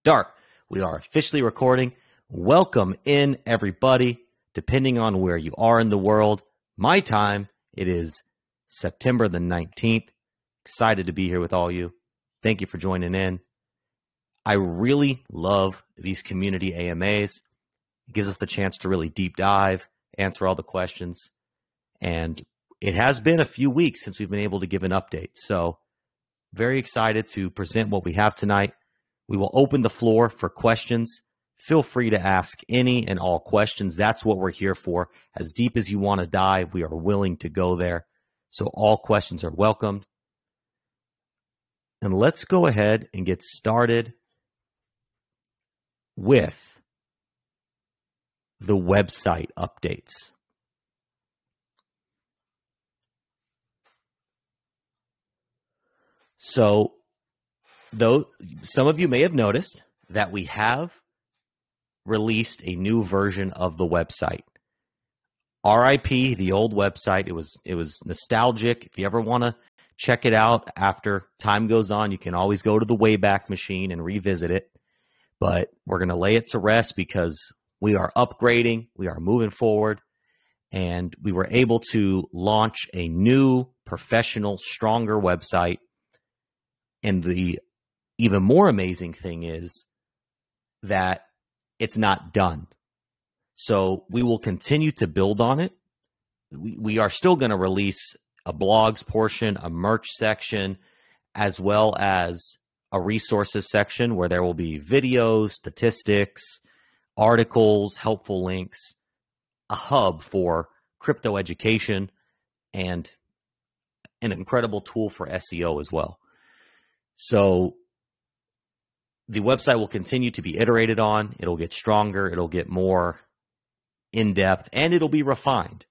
Dark. We are officially recording. Welcome in, everybody, depending on where you are in the world. My time, it is September the 19th. Excited to be here with all you. Thank you for joining in. I really love these community AMAs. It gives us the chance to really deep dive, answer all the questions. And it has been a few weeks since we've been able to give an update. So very excited to present what we have tonight. We will open the floor for questions. Feel free to ask any and all questions. That's what we're here for. As deep as you want to dive, we are willing to go there. So all questions are welcomed. And let's go ahead and get started with the website updates. So, though some of you may have noticed that we have released a new version of the website. RIP, the old website. It was nostalgic. If you ever want to check it out after time goes on, you can always go to the Wayback Machine and revisit it. But we're going to lay it to rest because we are upgrading, we are moving forward, and we were able to launch a new, professional, stronger website. And the even more amazing thing is that it's not done. So we will continue to build on it. We are still going to release a blogs portion, a merch section, as well as a resources section where there will be videos, statistics, articles, helpful links, a hub for crypto education, and an incredible tool for SEO as well. So the website will continue to be iterated on. It'll get stronger. It'll get more in-depth, and it'll be refined.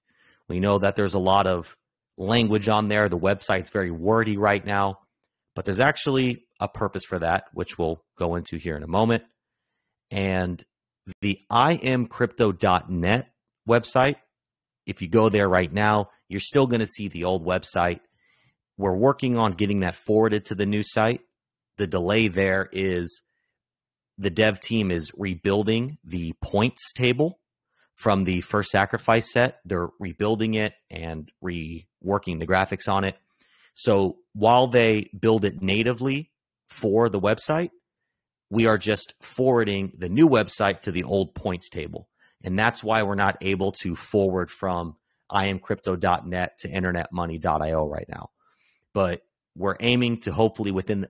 We know that there's a lot of language on there. The website's very wordy right now, but there's actually a purpose for that, which we'll go into here in a moment. And the iamcrypto.net website, if you go there right now, you're still going to see the old website. We're working on getting that forwarded to the new site. The delay there is the dev team is rebuilding the points table from the first sacrifice set. They're rebuilding it and reworking the graphics on it. So while they build it natively for the website, we are just forwarding the new website to the old points table. And that's why we're not able to forward from iamcrypto.net to internetmoney.io right now. But we're aiming to hopefully within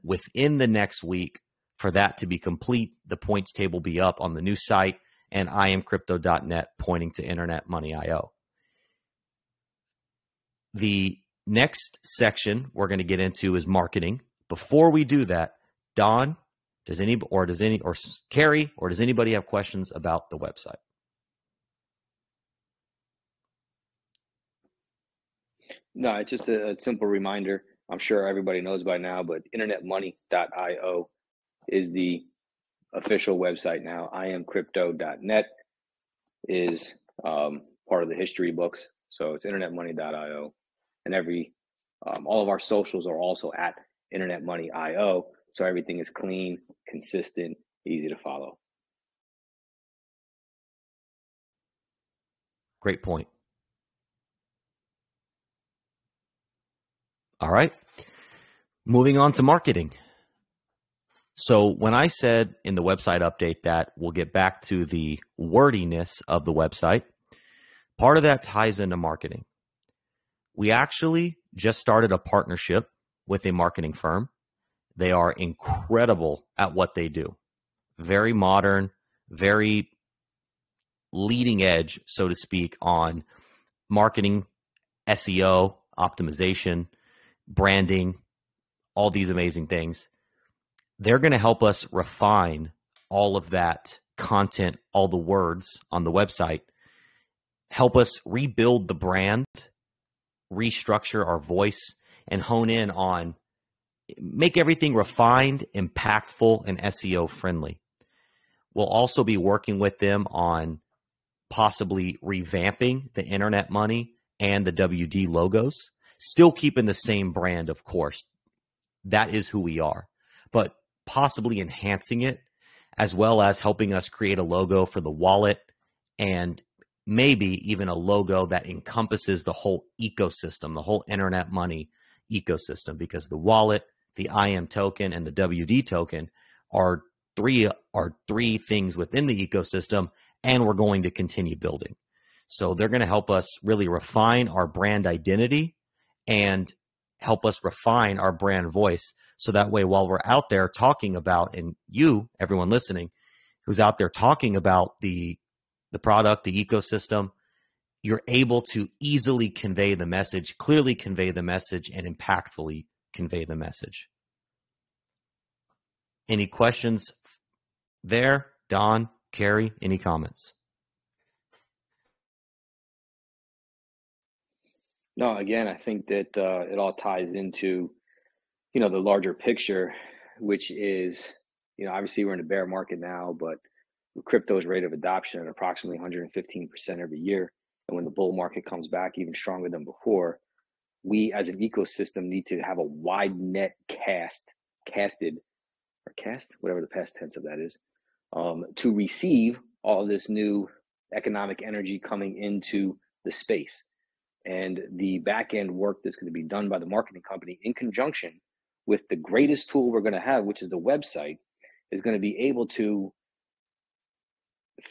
the next week for that to be complete, the points table be up on the new site, and iamcrypto.net pointing to internetmoney.io. The next section we're going to get into is marketing. Before we do that, Don, Carrie, or does anybody have questions about the website? No, it's just a simple reminder. I'm sure everybody knows by now, but internetmoney.io is the official website now. iamcrypto.net is part of the history books. So it's internetmoney.io. And all of our socials are also at internetmoney.io. So everything is clean, consistent, easy to follow. Great point. All right. Moving on to marketing. So when I said in the website update that we'll get back to the wordiness of the website, part of that ties into marketing. We actually just started a partnership with a marketing firm. They are incredible at what they do. Very modern, very leading edge, so to speak, on marketing, SEO, optimization, branding, all these amazing things. They're going to help us refine all of that content, all the words on the website, help us rebuild the brand, restructure our voice, and hone in on, make everything refined, impactful, and SEO friendly. We'll also be working with them on possibly revamping the Internet Money and the WD logos, still keeping the same brand, of course. That is who we are, but possibly enhancing it as well as helping us create a logo for the wallet and maybe even a logo that encompasses the whole ecosystem, the whole internet money ecosystem, because the wallet, the IM token, and the WD token are three things within the ecosystem, and we're going to continue building. So they're going to help us really refine our brand identity and help us refine our brand voice. So that way, while we're out there talking about, and you, everyone listening, who's out there talking about the product, the ecosystem, you're able to easily convey the message, clearly convey the message, and impactfully convey the message. Any questions there? Don, Carrie, any comments? No, again, I think that it all ties into, the larger picture, which is, obviously we're in a bear market now, but crypto's rate of adoption at approximately 115% every year. And when the bull market comes back even stronger than before, we as an ecosystem need to have a wide net casted, whatever the past tense of that is, to receive all this new economic energy coming into the space. And the back end work that's going to be done by the marketing company in conjunction with the greatest tool we're going to have, which is the website, is going to be able to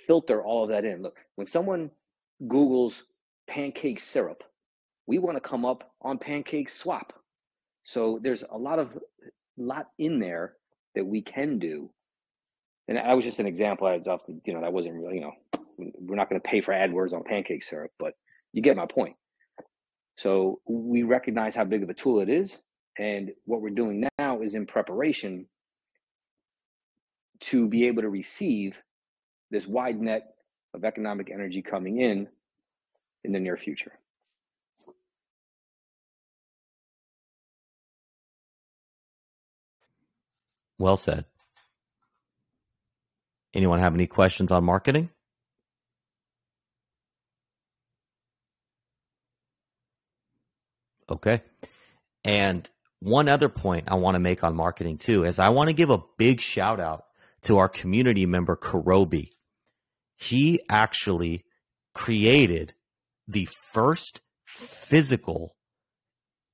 filter all of that in. Look, when someone Googles pancake syrup, we want to come up on pancake swap. So there's a lot in there that we can do. And that was just an example. I was off the, that wasn't really, we're not going to pay for AdWords on pancake syrup, but you get my point. So we recognize how big of a tool it is. And what we're doing now is in preparation to be able to receive this wide net of economic energy coming in the near future. Well said. Anyone have any questions on marketing? Okay. And one other point I want to make on marketing too is I want to give a big shout out to our community member, Karobi. He actually created the first physical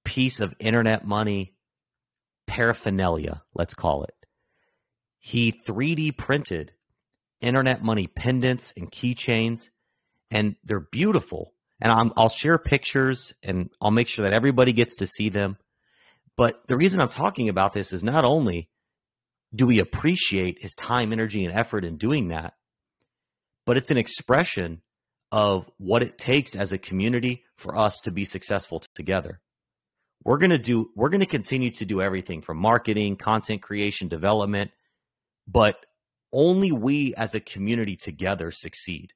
piece of internet money paraphernalia, let's call it. He 3D printed internet money pendants and keychains, and they're beautiful. And I'll share pictures, and I'll make sure that everybody gets to see them. But the reason I'm talking about this is not only do we appreciate his time, energy, and effort in doing that, but it's an expression of what it takes as a community for us to be successful together. We're going to continue to do everything from marketing, content creation, development, but only we as a community together succeed.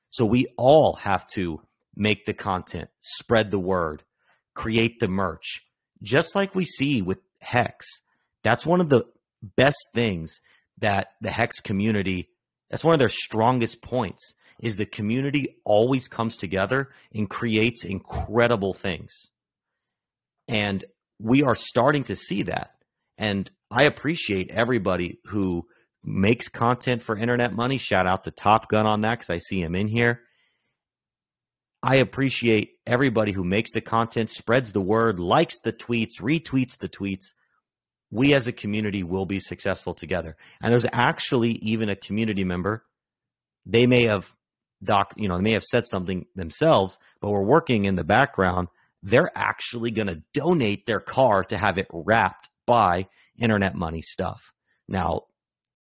So we all have to make the content, spread the word, create the merch, just like we see with Hex. That's one of the best things that the Hex community, that's one of their strongest points, is the community always comes together and creates incredible things. And we are starting to see that. And I appreciate everybody who makes content for internet money. Shout out to Top Gun on that because I see him in here. I appreciate everybody who makes the content, spreads the word, likes the tweets, retweets the tweets. We as a community will be successful together. And there's actually even a community member. They may have they may have said something themselves, but we're working in the background. They're actually going to donate their car to have it wrapped by internet money stuff. Now,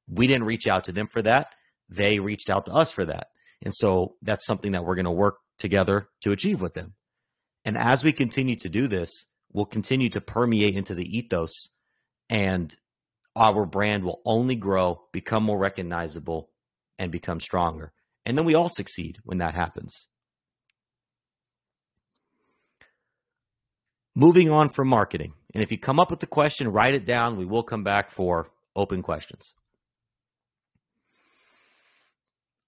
we didn't reach out to them for that. They reached out to us for that. And so that's something that we're going to work together to achieve with them. And as we continue to do this, we'll continue to permeate into the ethos, and our brand will only grow, become more recognizable, and become stronger. And then we all succeed when that happens. Moving on from marketing. And if you come up with the question, write it down. We will come back for open questions.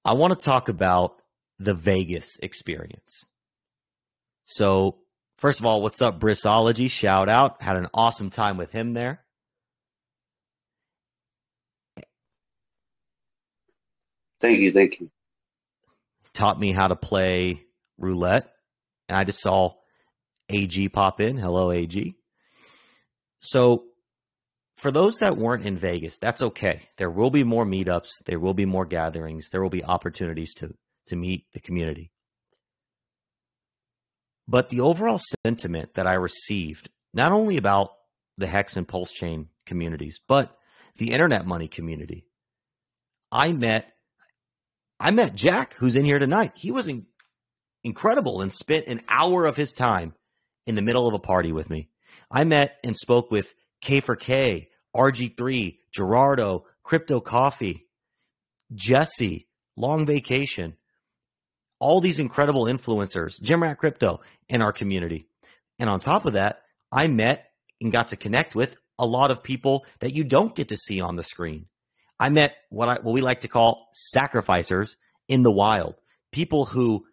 I want to talk about the Vegas experience. So first of all, what's up, Brissology? Shout out. Had an awesome time with him there. Thank you, thank you. Taught me how to play roulette, and I just saw AG pop in. Hello, AG. So for those that weren't in Vegas, that's okay. There will be more meetups. There will be more gatherings. There will be opportunities to meet the community. But the overall sentiment that I received, not only about the Hex and PulseChain communities, but the internet money community. I met Jack, who's in here tonight. He was incredible and spent an hour of his time in the middle of a party with me. I met and spoke with K4K, RG3, Gerardo, Crypto Coffee, Jesse, Long Vacation, all these incredible influencers, Jim Rat Crypto in our community. And on top of that, I met and got to connect with a lot of people that you don't get to see on the screen. I met what we like to call sacrificers in the wild, people who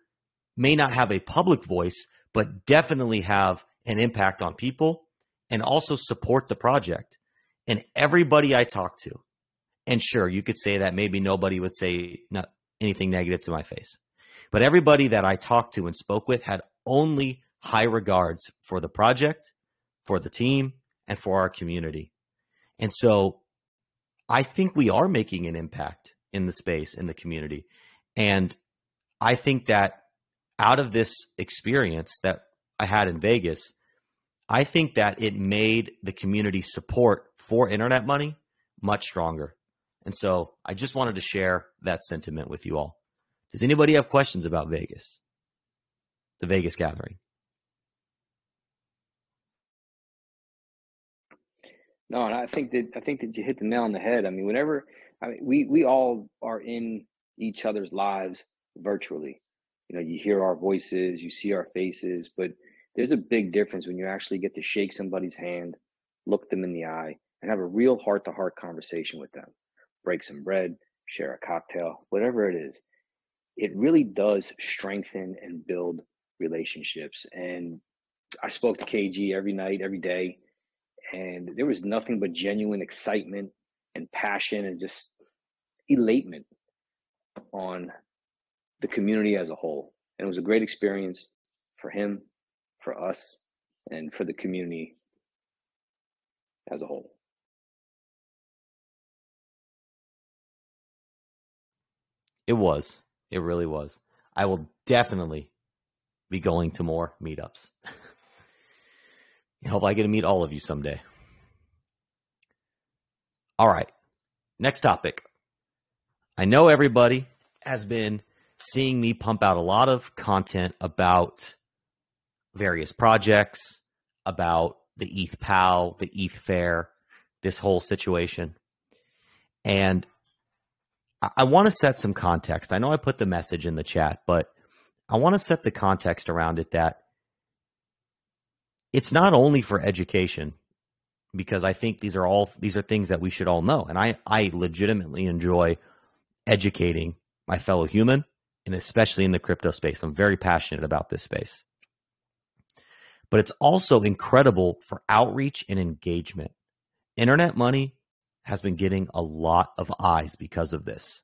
may not have a public voice, but definitely have an impact on people and also support the project. And everybody I talk to, and sure, you could say that maybe nobody would say not anything negative to my face, but everybody that I talked to and spoke with had only high regards for the project, for the team, and for our community. And so I think we are making an impact in the space, in the community. And I think that out of this experience that I had in Vegas, I think that it made the community support for internet money much stronger. And so I just wanted to share that sentiment with you all. Does anybody have questions about Vegas, the Vegas gathering? No, and I think that you hit the nail on the head. I mean, we all are in each other's lives virtually. You know, you hear our voices, you see our faces, but there's a big difference when you actually get to shake somebody's hand, look them in the eye, and have a real heart-to-heart conversation with them. Break some bread, share a cocktail, whatever it is. It really does strengthen and build relationships. And I spoke to KG every night, every day, and there was nothing but genuine excitement and passion and just elatement on the community as a whole. And it was a great experience for him, for us, and for the community as a whole. It was. It really was. I will definitely be going to more meetups. I hope I get to meet all of you someday. All right. Next topic. I know everybody has been seeing me pump out a lot of content about various projects, about the ETH POW, the ETH Fair, this whole situation. And I want to set some context. I know I put the message in the chat, but I want to set the context around it that it's not only for education, because I think these are things that we should all know. And I legitimately enjoy educating my fellow human, and especially in the crypto space. I'm very passionate about this space. But it's also incredible for outreach and engagement. Internet money has been getting a lot of eyes because of this.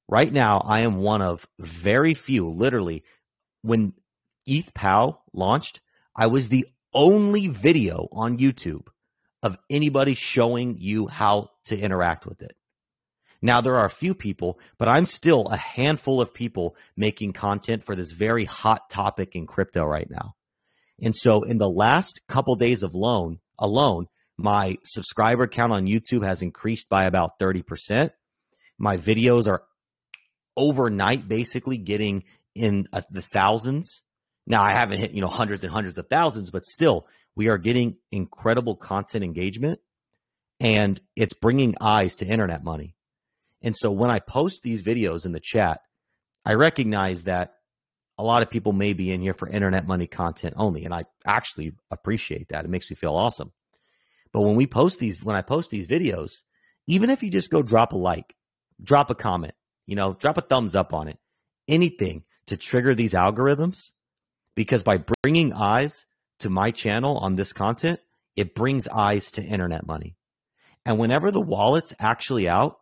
Right now, I am one of very few, literally, when ETH POW launched, I was the only video on YouTube of anybody showing you how to interact with it. Now, there are a few people, but I'm still a handful of people making content for this very hot topic in crypto right now. And so in the last couple days of alone, my subscriber count on YouTube has increased by about 30%. My videos are overnight basically getting in the thousands. Now, I haven't hit, hundreds and hundreds of thousands, but still, we are getting incredible content engagement, and it's bringing eyes to internet money. And so when I post these videos in the chat, I recognize that a lot of people may be in here for internet money content only, and I actually appreciate that. It makes me feel awesome. But when I post these videos, even if you just go drop a like, drop a comment, drop a thumbs up on it, anything to trigger these algorithms, because by bringing eyes to my channel on this content, it brings eyes to internet money. And whenever the wallet's actually out,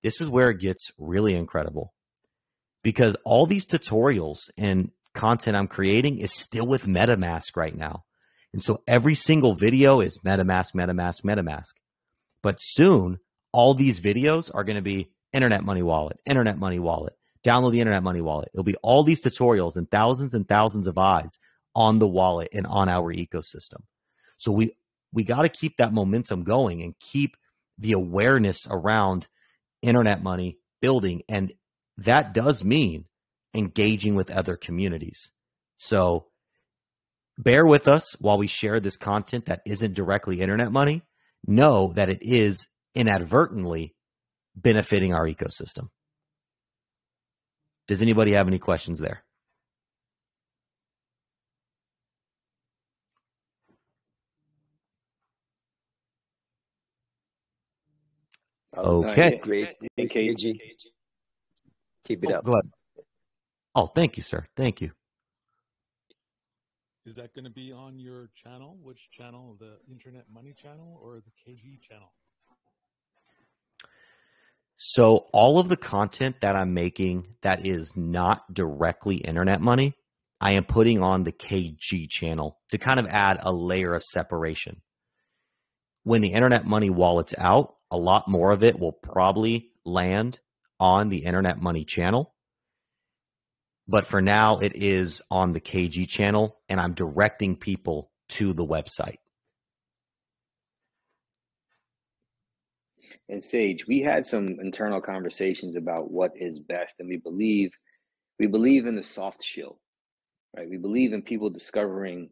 this is where it gets really incredible, because all these tutorials and content I'm creating is still with MetaMask right now. And so every single video is MetaMask, MetaMask, MetaMask. But soon, all these videos are going to be Internet Money Wallet, Internet Money Wallet, download the Internet Money Wallet. It'll be all these tutorials and thousands of eyes on the wallet and on our ecosystem. So we got to keep that momentum going and keep the awareness around internet money building. And that does mean engaging with other communities. So bear with us while we share this content that isn't directly internet money. Know that it is inadvertently benefiting our ecosystem. Does anybody have any questions there? Okay. Great. KG. Keep it up. Go ahead. Oh, thank you, sir. Thank you. Is that going to be on your channel? Which channel? The Internet Money channel or the KG channel? So all of the content that I'm making that is not directly internet money, I am putting on the KG channel to kind of add a layer of separation. When the internet money wallet's out, a lot more of it will probably land on the internet money channel. But for now, it is on the KG channel, and I'm directing people to the website. And Sage, we had some internal conversations about what is best, and we believe in the soft shill, right? We believe in people discovering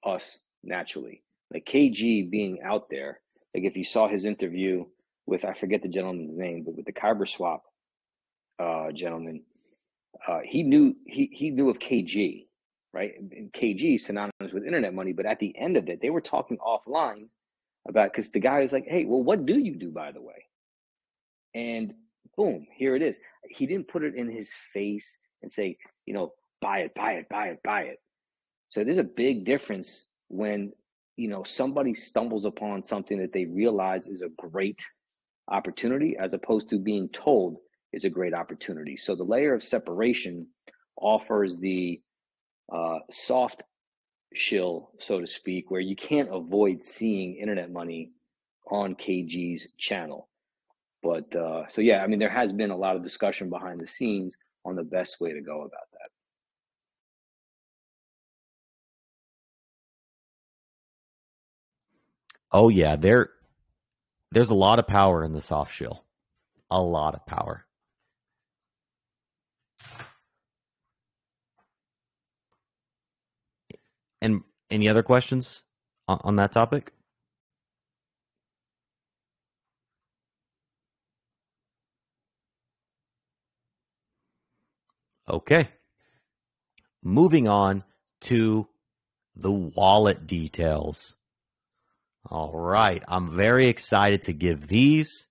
us naturally. Like KG being out there, like if you saw his interview with, I forget the gentleman's name, but with the Kyber Swap gentleman, he knew of KG, right? And KG synonymous with internet money, but at the end of it, they were talking offline about, because the guy was like, hey, well, what do you do, by the way? And boom, here it is. He didn't put it in his face and say, you know, buy it, buy it, buy it, buy it. So there's a big difference when, you know, somebody stumbles upon something that they realize is a great opportunity, as opposed to being told is a great opportunity. So the layer of separation offers the soft shill, so to speak, where you can't avoid seeing internet money on KG's channel. But so yeah, I mean, there has been a lot of discussion behind the scenes on the best way to go about that. Oh yeah, there's a lot of power in the soft shill. A lot of power. And any other questions on that topic? Okay. Moving on to the wallet details. All right. I'm very excited to give these.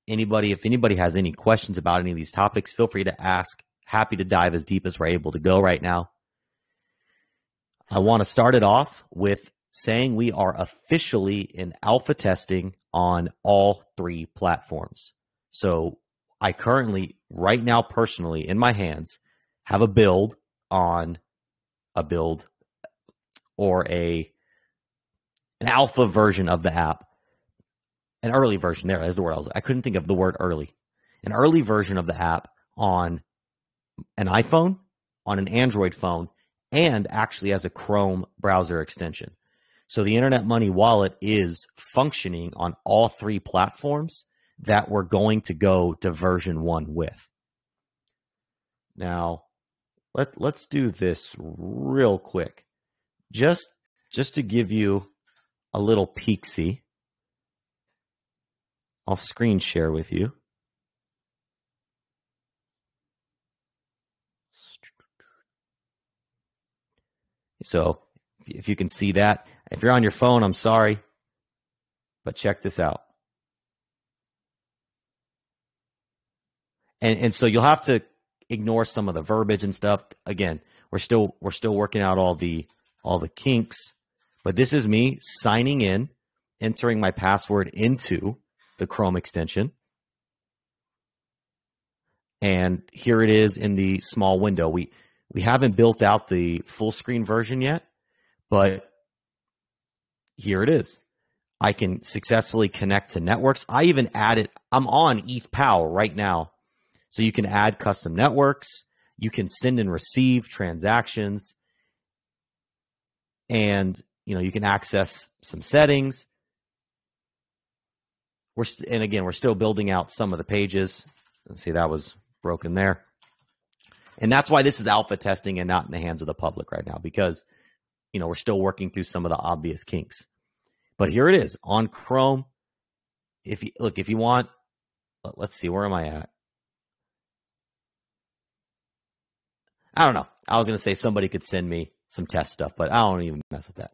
If anybody has any questions about any of these topics, feel free to ask. Happy to dive as deep as we're able to go right now. I want to start it off with saying we are officially in alpha testing on all 3 platforms. So I currently, right now, personally, in my hands, have a build or an alpha version of the app. An early version, there is the word I couldn't think of the word early. An early version of the app on an iPhone, on an Android phone, and actually as a Chrome browser extension. So the Internet Money Wallet is functioning on all 3 platforms that we're going to go to version 1 with. Now, let's do this real quick. Just to give you a little peek-see, I'll screen share with you. So if you can see that, if you're on your phone, I'm sorry, but check this out. And so you'll have to ignore some of the verbiage and stuff. Again, we're still working out all the kinks, but this is me signing in, entering my password into the Chrome extension. And here it is in the small window. We haven't built out the full screen version yet, but here it is. I can successfully connect to networks. I even added, I'm on ETHPOW right now. So you can add custom networks. You can send and receive transactions. And, you can access some settings. And again, we're still building out some of the pages. Let's see, that was broken there. And that's why this is alpha testing and not in the hands of the public right now, because, we're still working through some of the obvious kinks. But here it is on Chrome. If you want, let's see, where am I at? I don't know. I was going to say somebody could send me some test stuff, but I don't even mess with that.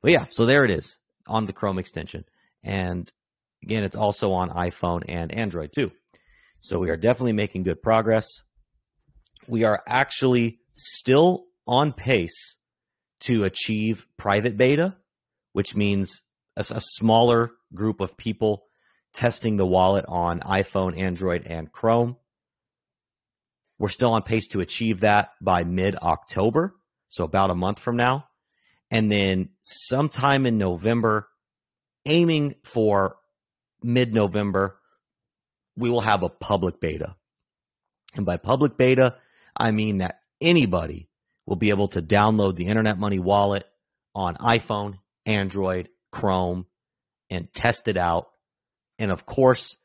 But yeah, so there it is on the Chrome extension. And again, it's also on iPhone and Android too. So we are definitely making good progress. We are actually still on pace to achieve private beta, which means a smaller group of people testing the wallet on iPhone, Android, and Chrome. We're still on pace to achieve that by mid-October, so about a month from now. And then sometime in November, aiming for mid-November, we will have a public beta. And by public beta, I mean that anybody will be able to download the Internet Money wallet on iPhone, Android, Chrome, and test it out. And of course,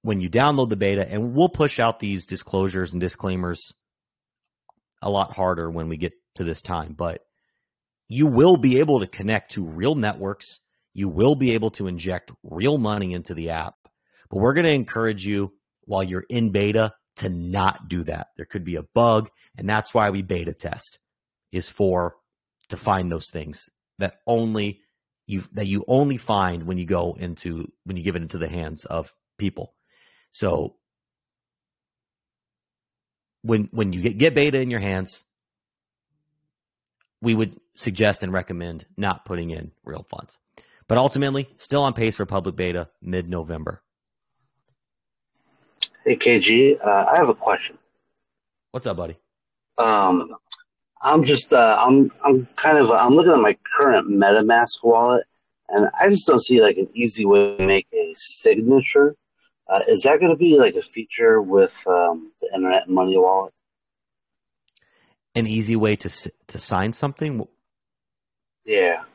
when you download the beta, and we'll push out these disclosures and disclaimers a lot harder when we get to this time, but you will be able to connect to real networks. You will be able to inject real money into the app. But we're going to encourage you while you're in beta to not do that. There could be a bug, and that's why we beta test, is to find those things that you only find when you give it into the hands of people. So when you get beta in your hands, we would suggest and recommend not putting in real funds. But ultimately, still on pace for public beta mid-November. Hey KG, I have a question. What's up, buddy? I'm just I'm looking at my current MetaMask wallet, and I just don't see like an easy way to make a signature. Is that going to be like a feature with the Internet Money wallet? An easy way to sign something? Yeah,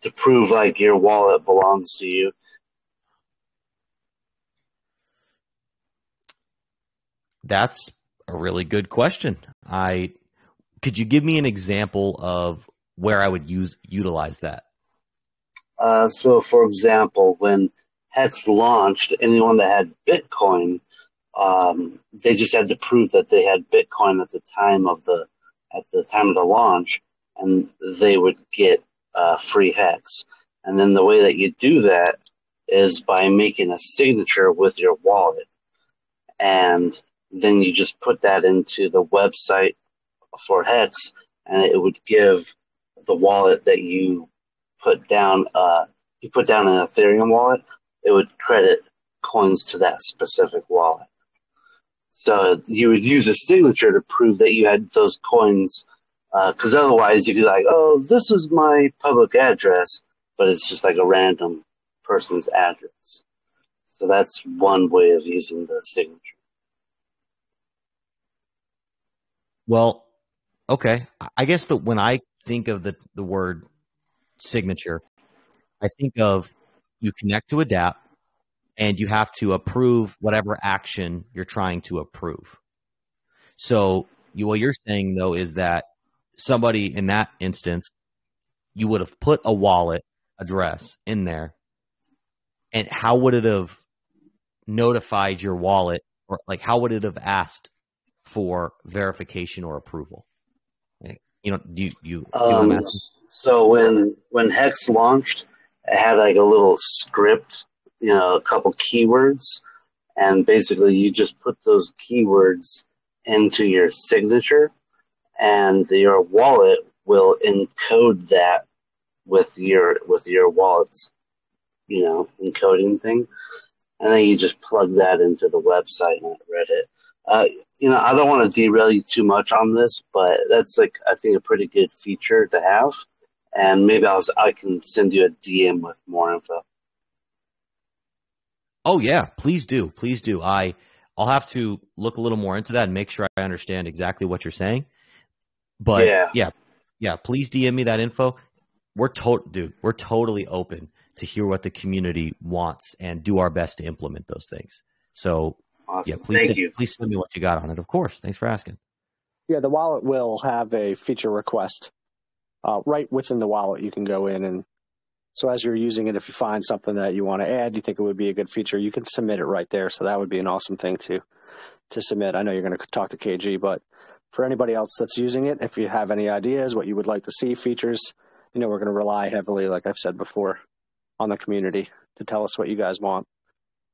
to prove like your wallet belongs to you. That's a really good question. Could you give me an example of where I would utilize that? So, for example, when Hex launched, anyone that had Bitcoin, they just had to prove that they had Bitcoin at the time of the launch, and they would get free Hex. And then the way that you do that is by making a signature with your wallet, and then you just put that into the website for Hex, and it would give the wallet that you put down. You put down an Ethereum wallet, it would credit coins to that specific wallet. So you would use a signature to prove that you had those coins, because otherwise you'd be like, oh, this is my public address, but it's just like a random person's address. So that's one way of using the signature. Well, okay. I guess that when I think of the word signature, I think of you connect to a DApp and you have to approve whatever action you're trying to approve. So what you're saying, though, is that somebody in that instance, you would have put a wallet address in there, and how would it have notified your wallet, or like how would it have asked for verification or approval? Do you so when Hex launched, it had like a little script, a couple keywords, and basically you just put those keywords into your signature, and your wallet will encode that with your wallet's encoding thing, and then you just plug that into the website, and it read it. I don't want to derail you too much on this, but that's like I think a pretty good feature to have, and maybe I can send you a DM with more info. Oh yeah, please do, please do. I'll have to look a little more into that and make sure I understand exactly what you're saying. But yeah, please DM me that info. We're totally open to hear what the community wants and do our best to implement those things. So awesome. yeah, please send me what you got on it. Of course. Thanks for asking. Yeah, the wallet will have a feature request right within the wallet. You can go in, and so as you're using it, if you find something that you want to add, you think it would be a good feature, you can submit it right there. So that would be an awesome thing to submit. I know you're going to talk to KG, but for anybody else that's using it, if you have any ideas, what you would like to see, features, we're going to rely heavily, like I've said before, on the community to tell us what you guys want.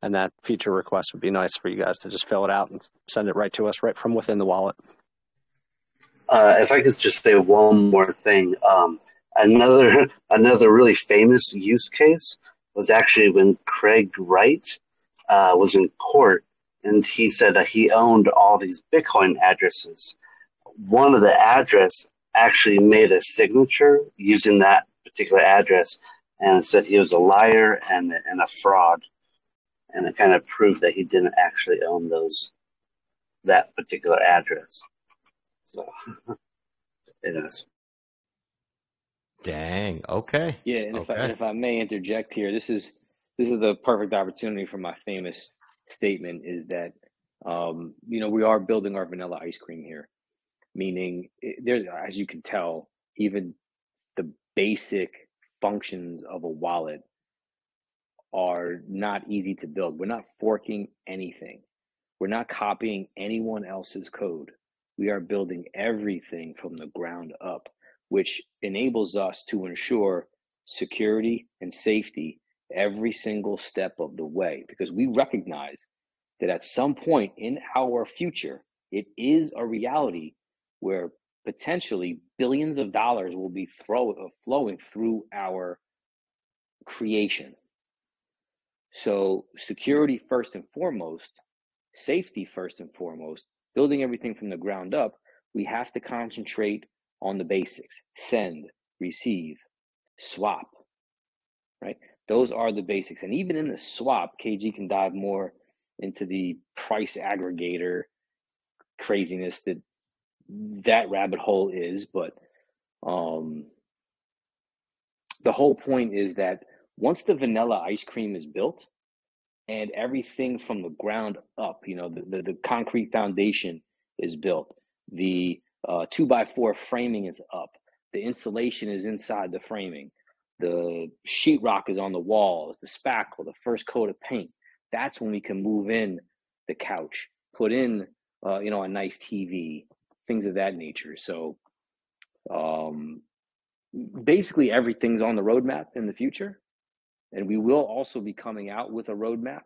And that feature request would be nice for you guys to just fill it out and send it right to us, right from within the wallet. If I could just say one more thing, another really famous use case was actually when Craig Wright was in court, and he said that he owned all these Bitcoin addresses. One of the address actually made a signature using that particular address, and said he was a liar and a fraud, and it kind of proved that he didn't actually own that particular address. So it is. Dang. Okay. Yeah, and okay. if I may interject here, this is the perfect opportunity for my famous statement is that we are building our vanilla ice cream here, meaning there's, as you can tell, even the basic functions of a wallet are not easy to build. We're not forking anything. We're not copying anyone else's code. We are building everything from the ground up, which enables us to ensure security and safety every single step of the way, because we recognize that at some point in our future, it is a reality where potentially billions of dollars will be flowing through our creation. So security first and foremost, safety first and foremost, building everything from the ground up, we have to concentrate on the basics: send, receive, swap, right? Those are the basics. And even in the swap, KG can dive more into the price aggregator craziness that rabbit hole is. But the whole point is that once the vanilla ice cream is built and everything from the ground up, the concrete foundation is built, the 2x4 framing is up, the insulation is inside the framing, the sheetrock is on the walls, the spackle, the first coat of paint, that's when we can move in the couch, put in a nice TV, things of that nature. So basically everything's on the roadmap in the future, and we will also be coming out with a roadmap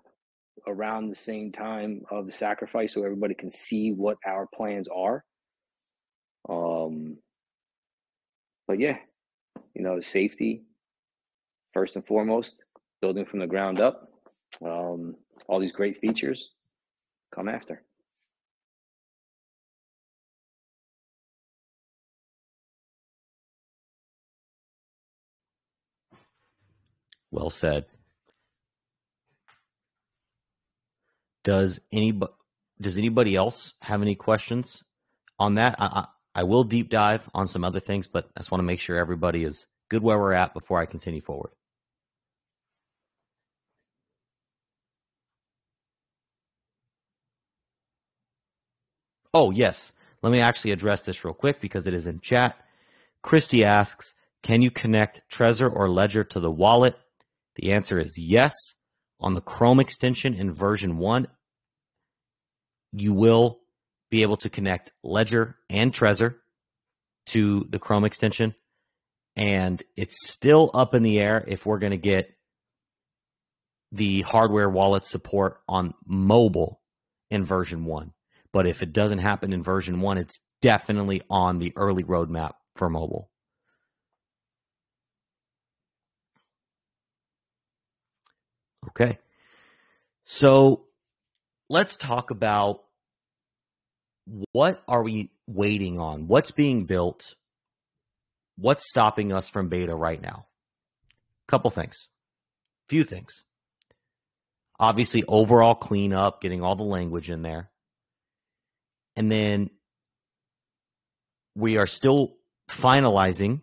around the same time of the sacrifice so everybody can see what our plans are. But yeah, safety first and foremost, building from the ground up, all these great features come after. Well said. Does anybody else have any questions on that? I will deep dive on some other things, but I just want to make sure everybody is good where we're at before I continue forward. Oh, yes. Let me actually address this real quick because it is in chat. Christy asks, can you connect Trezor or Ledger to the wallet? The answer is yes. On the Chrome extension in version 1, you will be able to connect Ledger and Trezor to the Chrome extension. And it's still up in the air if we're going to get the hardware wallet support on mobile in version 1. But if it doesn't happen in version 1, it's definitely on the early roadmap for mobile. Okay. So let's talk about what are we waiting on? What's being built? What's stopping us from beta right now? Couple things, few things. Obviously, overall cleanup, getting all the language in there. And then we are still finalizing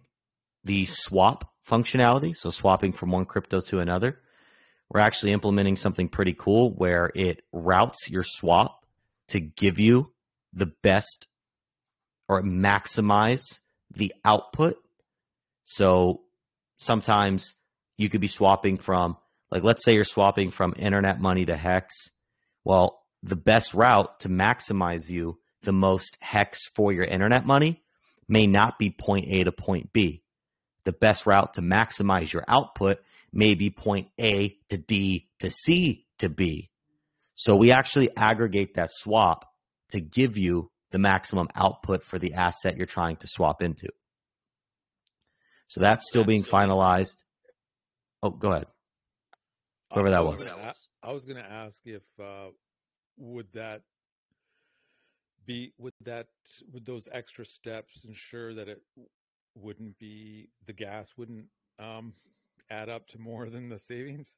the swap functionality. So swapping from one crypto to another. We're actually implementing something pretty cool where it routes your swap to give you the best or maximize the output. So sometimes you could be swapping from, like, let's say you're swapping from internet money to Hex. Well, the best route to maximize you the most Hex for your internet money may not be point A to point B. The best route to maximize your output may be point A to D to C to B. So we actually aggregate that swap to give you the maximum output for the asset you're trying to swap into. So that's still being finalized. Oh, go ahead. Whoever that was. I was going to ask if would those extra steps ensure that it wouldn't be, the gas wouldn't add up to more than the savings?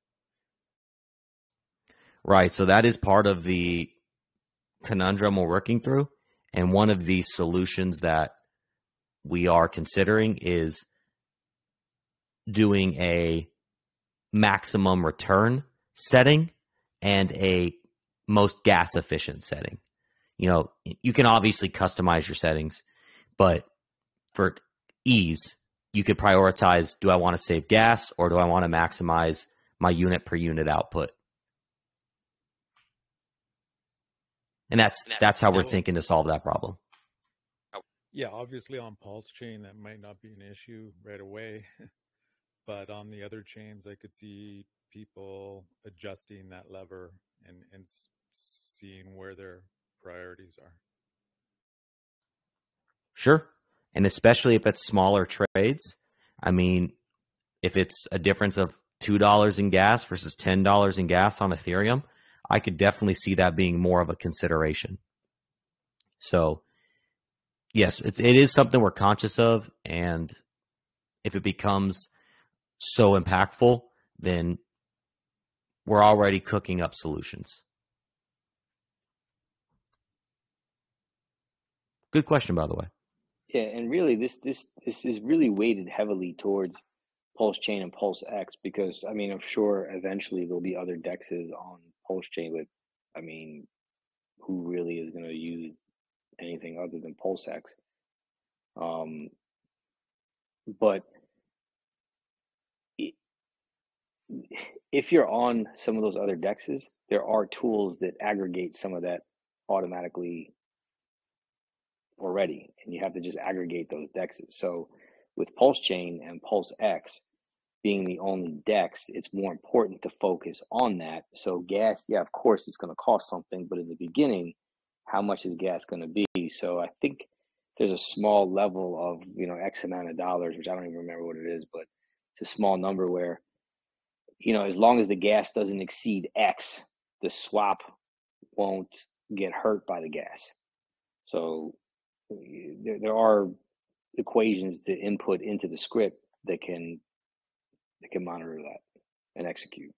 Right. So that is part of the conundrum we're working through. And one of these solutions that we are considering is doing a maximum return setting and a most gas efficient setting. You know, you can obviously customize your settings, but for ease, you could prioritize, do I want to save gas or do I want to maximize my unit per unit output? And that's how we're thinking to solve that problem. Yeah, obviously on PulseChain, that might not be an issue right away. But on the other chains, I could see people adjusting that lever and seeing where their priorities are. Sure. And especially if it's smaller trades. I mean, if it's a difference of $2 in gas versus $10 in gas on Ethereum, I could definitely see that being more of a consideration. So, yes, it is something we're conscious of. And if it becomes so impactful, then we're already cooking up solutions. Good question, by the way. Yeah, and really, this is really weighted heavily towards PulseChain and PulseX because, I mean, I'm sure eventually there'll be other dexes on PulseChain, but I mean, who really is going to use anything other than PulseX? But if you're on some of those other dexes, there are tools that aggregate some of that automatically already, and you have to just aggregate those dexes. So with PulseChain and PulseX being the only dex, it's more important to focus on that. So gas, yeah, of course it's going to cost something, but in the beginning, how much is gas going to be? So I think there's a small level of, you know, X amount of dollars, which I don't even remember what it is, but it's a small number where, you know, as long as the gas doesn't exceed X, the swap won't get hurt by the gas. So there are equations to input into the script that can monitor that and execute.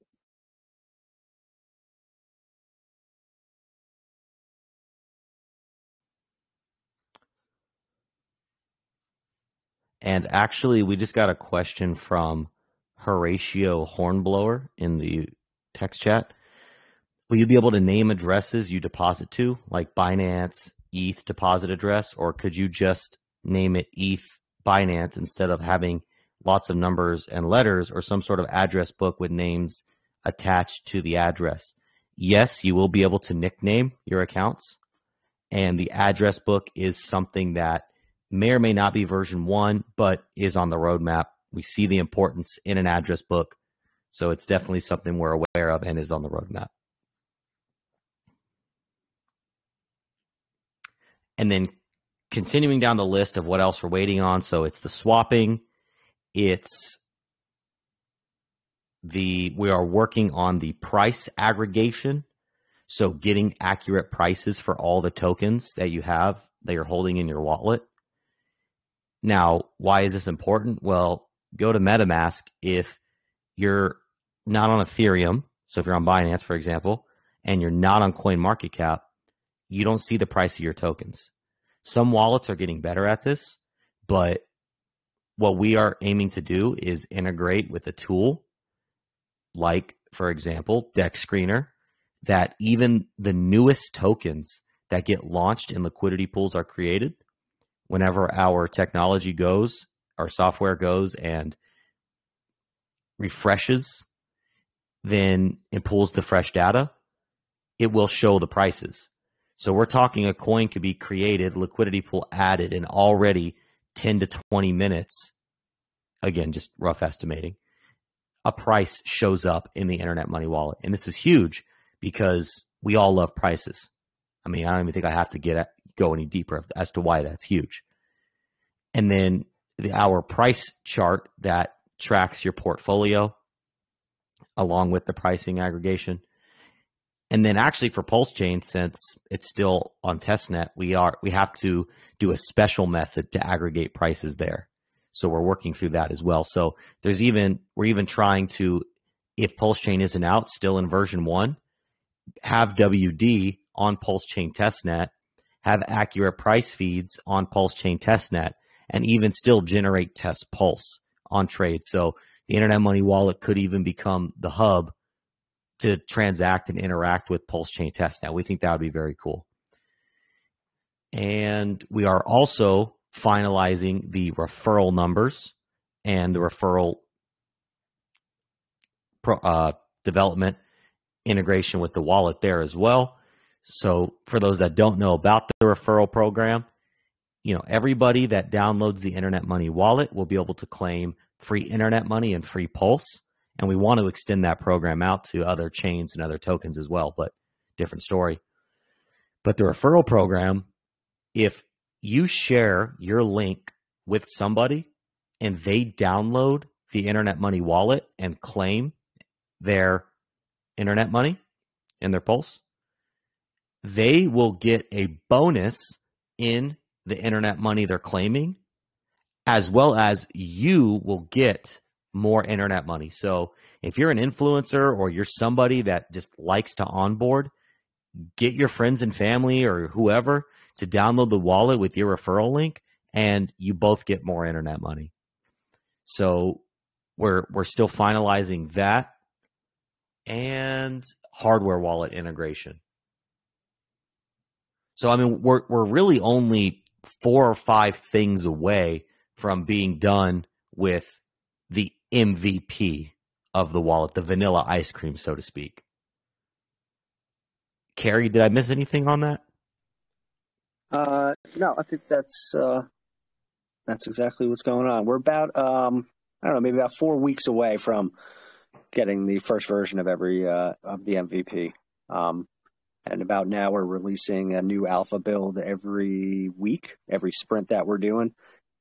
And actually, we just got a question from Horatio Hornblower in the text chat. Will you be able to name addresses you deposit to, like Binance, ETH deposit address, or could you just name it ETH Binance instead of having lots of numbers and letters or some sort of address book with names attached to the address? Yes, you will be able to nickname your accounts, and the address book is something that may or may not be version 1, but is on the roadmap. We see the importance in an address book, so it's definitely something we're aware of and is on the roadmap. And then continuing down the list of what else we're waiting on. So it's the swapping. We are working on the price aggregation. So getting accurate prices for all the tokens that you have that you're holding in your wallet. Now, why is this important? Well, go to MetaMask if you're not on Ethereum. So if you're on Binance, for example, and you're not on CoinMarketCap, you don't see the price of your tokens. Some wallets are getting better at this, but what we are aiming to do is integrate with a tool like, for example, Dex Screener, that even the newest tokens that get launched in liquidity pools are created. Whenever our technology goes, our software goes and refreshes, then it pulls the fresh data, it will show the prices. So we're talking a coin could be created, liquidity pool added in already 10 to 20 minutes. Again, just rough estimating. A price shows up in the Internet Money Wallet. And this is huge because we all love prices. I mean, I don't even think I have to go any deeper as to why that's huge. And then our price chart that tracks your portfolio along with the pricing aggregation. And then actually for PulseChain, since it's still on testnet, we have to do a special method to aggregate prices there. So we're working through that as well. So we're even trying to, if PulseChain isn't out, still in version 1, have WD on PulseChain testnet, have accurate price feeds on PulseChain testnet, and even still generate test pulse on trade. So the Internet Money Wallet could even become the hub to transact and interact with PulseChain testnet. We think that would be very cool. And we are also finalizing the referral numbers and the referral development integration with the wallet there as well. So for those that don't know about the referral program, everybody that downloads the Internet Money Wallet will be able to claim free Internet Money and free Pulse. And we want to extend that program out to other chains and other tokens as well, but different story. But the referral program, if you share your link with somebody and they download the Internet Money Wallet and claim their Internet Money and their Pulse, they will get a bonus in the Internet Money they're claiming, as well as you will get more Internet Money. So if you're an influencer or you're somebody that just likes to onboard, get your friends and family or whoever to download the wallet with your referral link, and you both get more Internet Money. So we're still finalizing that and hardware wallet integration. So I mean, we're really only 4 or 5 things away from being done with the MVP of the wallet, the vanilla ice cream, so to speak. Carrie, did I miss anything on that? No, I think that's exactly what's going on. We're about, I don't know, maybe about 4 weeks away from getting the first version of of the MVP. And about now we're releasing a new alpha build every week, every sprint that we're doing.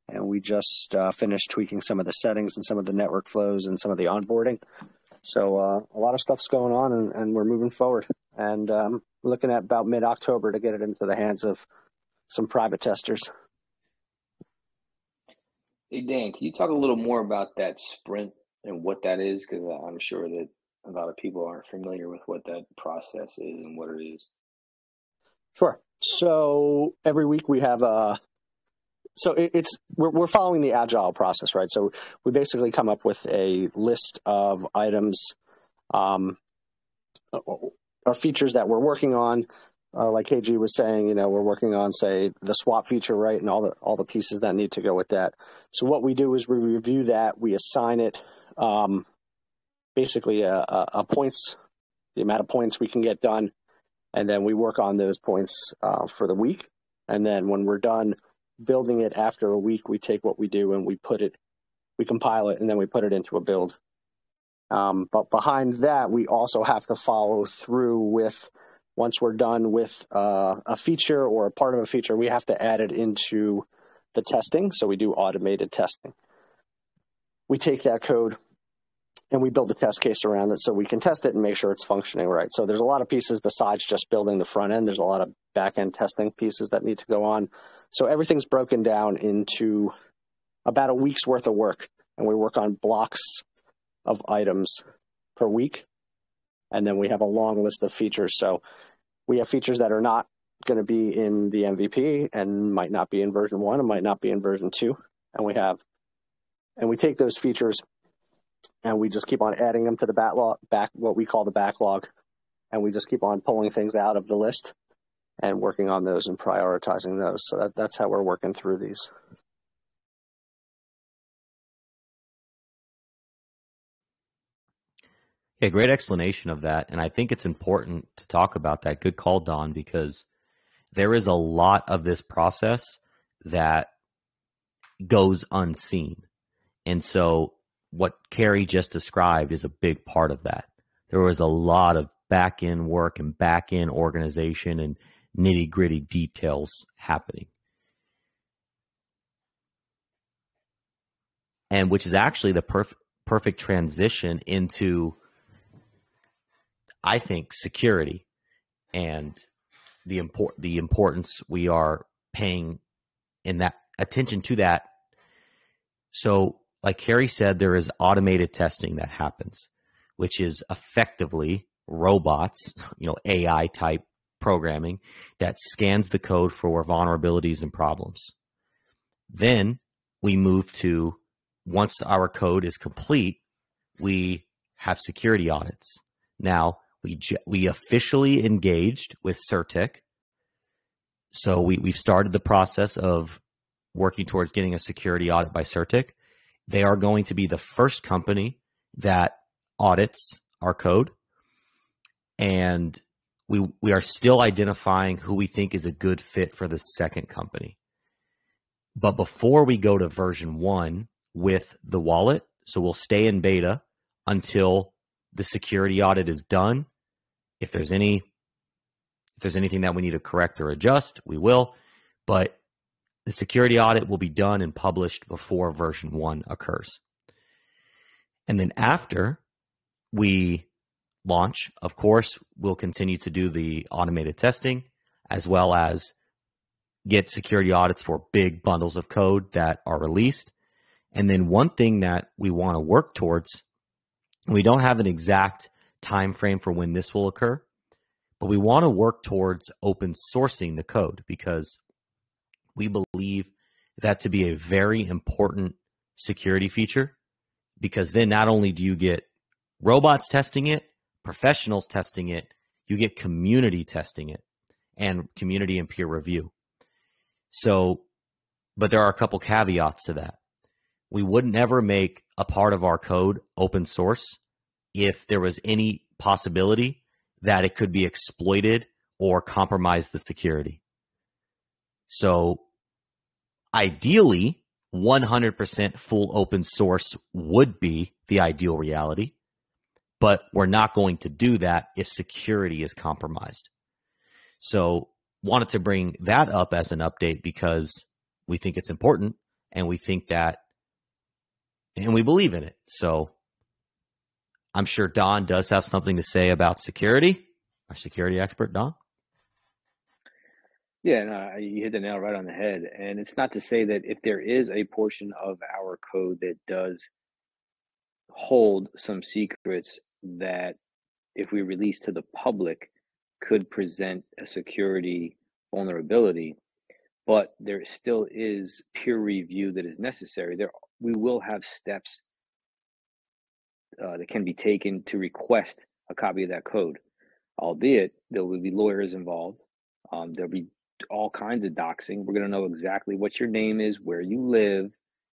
And we just finished tweaking some of the settings and some of the network flows and some of the onboarding. So a lot of stuff's going on, and we're moving forward. And looking at about mid-October to get it into the hands of some private testers. Hey, Dan, can you talk a little more about that sprint and what that is? Because I'm sure that a lot of people aren't familiar with what that process is and what it is. Sure. So every week we have we're following the agile process, right? So we basically come up with a list of items, or features that we're working on. Like KG was saying, we're working on, say, the swap feature, right, and all the pieces that need to go with that. So what we do is we review that, we assign it basically a points, the amount of points we can get done, and then we work on those points for the week. And then when we're done building it after a week, we take what we do and we compile it, and then we put it into a build. But behind that, we also have to follow through with, once we're done with a feature or a part of a feature, we have to add it into the testing. So we do automated testing. We take that code we build a test case around it so we can test it and make sure it's functioning right. So there's a lot of pieces besides just building the front end. There's a lot of back end testing pieces that need to go on. So everything's broken down into about a week's worth of work, and we work on blocks of items per week. And then we have a long list of features. So we have features that are not going to be in the MVP and might not be in version 1 and might not be in version 2. And we take those features and we just keep on adding them to the what we call the backlog. And we just keep on pulling things out of the list and working on those and prioritizing those. So that's how we're working through these. Yeah, great explanation of that. And I think it's important to talk about that. Good call, Don, because there is a lot of this process that goes unseen. And so what Carrie just described is a big part of that. There was a lot of back-end work and back-end organization and nitty-gritty details happening. And which is actually the perfect transition into, I think, security and the importance we are paying in that attention to that. So like Carrie said, there is automated testing that happens, which is effectively robots, AI type programming that scans the code for vulnerabilities and problems. Then we move to, once our code is complete, we have security audits. Now, we officially engaged with Certik. So we've started the process of working towards getting a security audit by Certik. They are going to be the first company that audits our code. And we are still identifying who we think is a good fit for the second company. But before we go to version 1 with the wallet, so we'll stay in beta until the security audit is done. If there's anything that we need to correct or adjust, we will. But the security audit will be done and published before version 1 occurs. And then after we launch, of course, we'll continue to do the automated testing as well as get security audits for big bundles of code that are released. And then one thing that we want to work towards, we don't have an exact time frame for when this will occur, but we want to work towards open sourcing the code because we believe that to be a very important security feature, because then not only do you get robots testing it, professionals testing it, you get community testing it and community and peer review. So, but there are a couple caveats to that. We would never make a part of our code open source if there was any possibility that it could be exploited or compromise the security. So ideally, 100% full open source would be the ideal reality, but we're not going to do that if security is compromised. So wanted to bring that up as an update because we think it's important and we think that, and we believe in it. So I'm sure Don does have something to say about security. Our security expert, Don? Yeah, no, you hit the nail right on the head. And it's not to say that if there is a portion of our code that does hold some secrets that if we release to the public could present a security vulnerability, but there still is peer review that is necessary. We will have steps that can be taken to request a copy of that code, albeit there will be lawyers involved. There'll be all kinds of doxing. We're going to know exactly what your name is, where you live,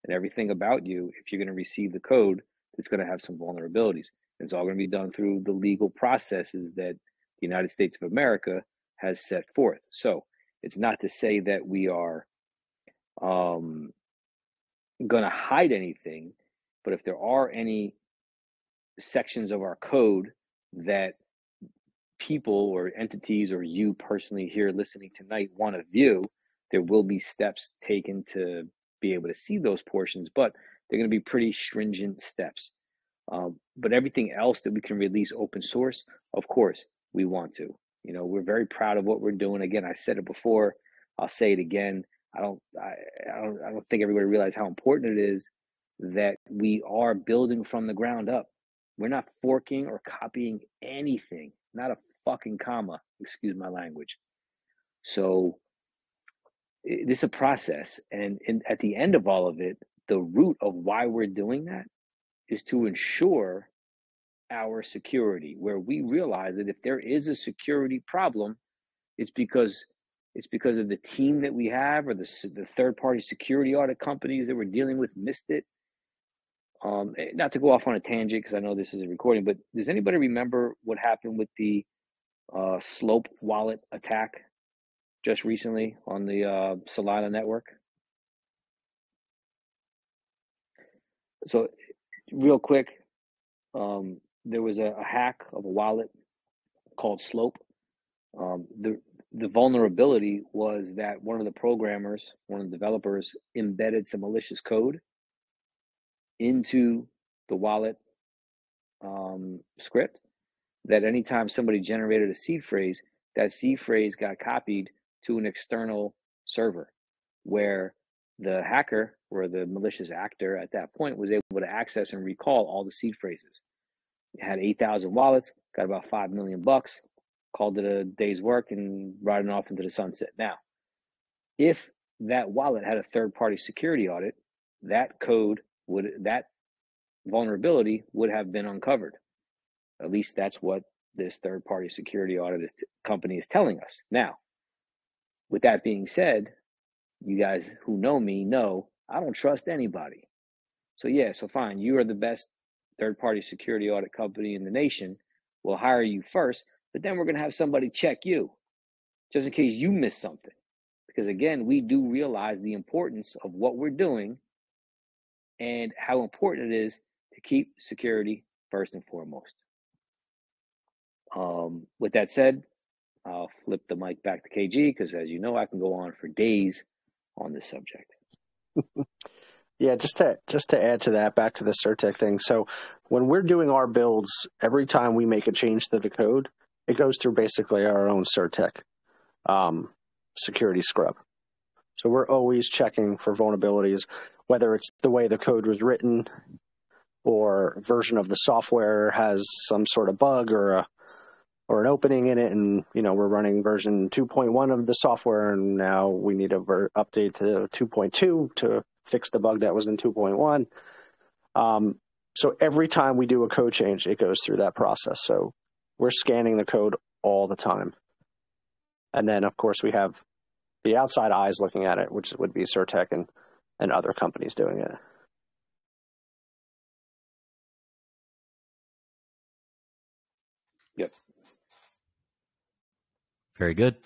and everything about you if you're going to receive the code that's going to have some vulnerabilities. It's all going to be done through the legal processes that the United States of America has set forth. So it's not to say that we are going to hide anything, but if there are any sections of our code that people or entities or you personally here listening tonight want to view, there will be steps taken to be able to see those portions, but they're going to be pretty stringent steps. But everything else that we can release open source, of course, we want to. You know, we're very proud of what we're doing. Again, I said it before. I'll say it again. I don't think everybody realizes how important it is that we are building from the ground up. We're not forking or copying anything, not a fucking comma, excuse my language. So this is a process. And at the end of all of it, the root of why we're doing that is to ensure our security, where we realize that if there is a security problem, it's because of the team that we have, or the third-party security audit companies that we're dealing with missed it. Not to go off on a tangent, because I know this is a recording, but does anybody remember what happened with the Slope wallet attack just recently on the Solana network? So real quick, there was a hack of a wallet called Slope. The vulnerability was that one of the programmers, one of the developers, embedded some malicious code into the wallet script, that anytime somebody generated a seed phrase, that seed phrase got copied to an external server, where the hacker, or the malicious actor at that point, was able to access and recall all the seed phrases. It had 8,000 wallets, got about $5 million, called it a day's work, and riding off into the sunset. Now, if that wallet had a third-party security audit, that vulnerability would have been uncovered. At least that's what this third-party security audit company is telling us. Now, with that being said, you guys who know me know I don't trust anybody. So yeah, so fine, you are the best third-party security audit company in the nation. We'll hire you first, but then we're going to have somebody check you, just in case you miss something. Because again, we do realize the importance of what we're doing and how important it is to keep security first and foremost. With that said, I'll flip the mic back to KG, because as you know, I can go on for days on this subject. Yeah, just to add to that, back to the Certik thing. So when we're doing our builds, every time we make a change to the code, it goes through basically our own Certik security scrub. So we're always checking for vulnerabilities, whether it's the way the code was written, or version of the software has some sort of bug or an opening in it, and we're running version 2.1 of the software, and now we need to update to 2.2 to fix the bug that was in 2.1. So every time we do a code change, it goes through that process. So we're scanning the code all the time. And then, of course, we have the outside eyes looking at it, which would be Certik and other companies doing it. Yep. Very good.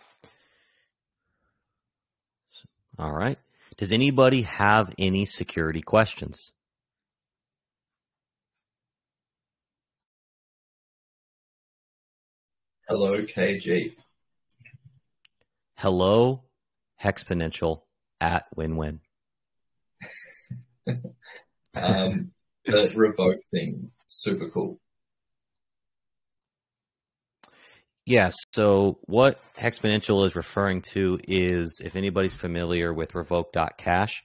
All right. Does anybody have any security questions? Hello, KG. Hello, Hexponential at WinWin. The revoke thing, super cool. Yes. So what Hexponential is referring to is, if anybody's familiar with revoke.cache,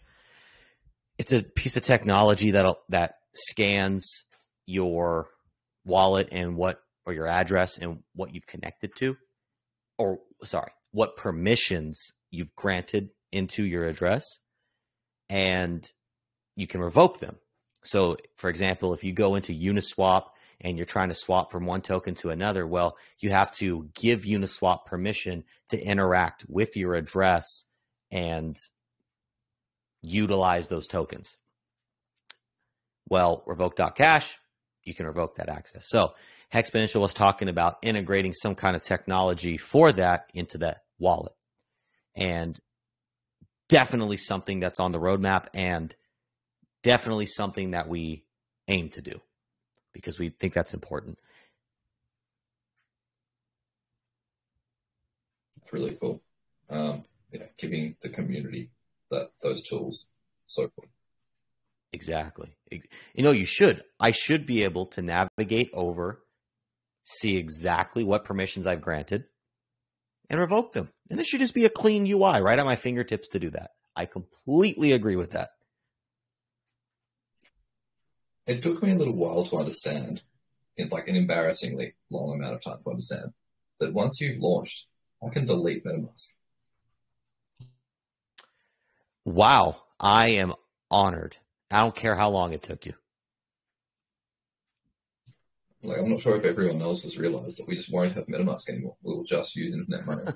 it's a piece of technology that scans your wallet and or your address and what you've connected to, or sorry, what permissions you've granted into your address, and you can revoke them. So for example, if you go into Uniswap and you're trying to swap from one token to another, well, you have to give Uniswap permission to interact with your address and utilize those tokens. Well, revoke.cache, you can revoke that access. So Hexponential was talking about integrating some kind of technology for that into the wallet. And definitely something that's on the roadmap, and definitely something that we aim to do, because we think that's important. It's really cool. Giving the community those tools, so cool. Exactly. You should. I should be able to navigate over, see exactly what permissions I've granted, and revoke them. And this should just be a clean UI right at my fingertips to do that. I completely agree with that. It took me a little while to understand, like an embarrassingly long amount of time to understand, that once you've launched, I can delete MetaMask. Wow. I am honored. I don't care how long it took you. Like, I'm not sure if everyone else has realized that we just won't have MetaMask anymore. We'll just use internet money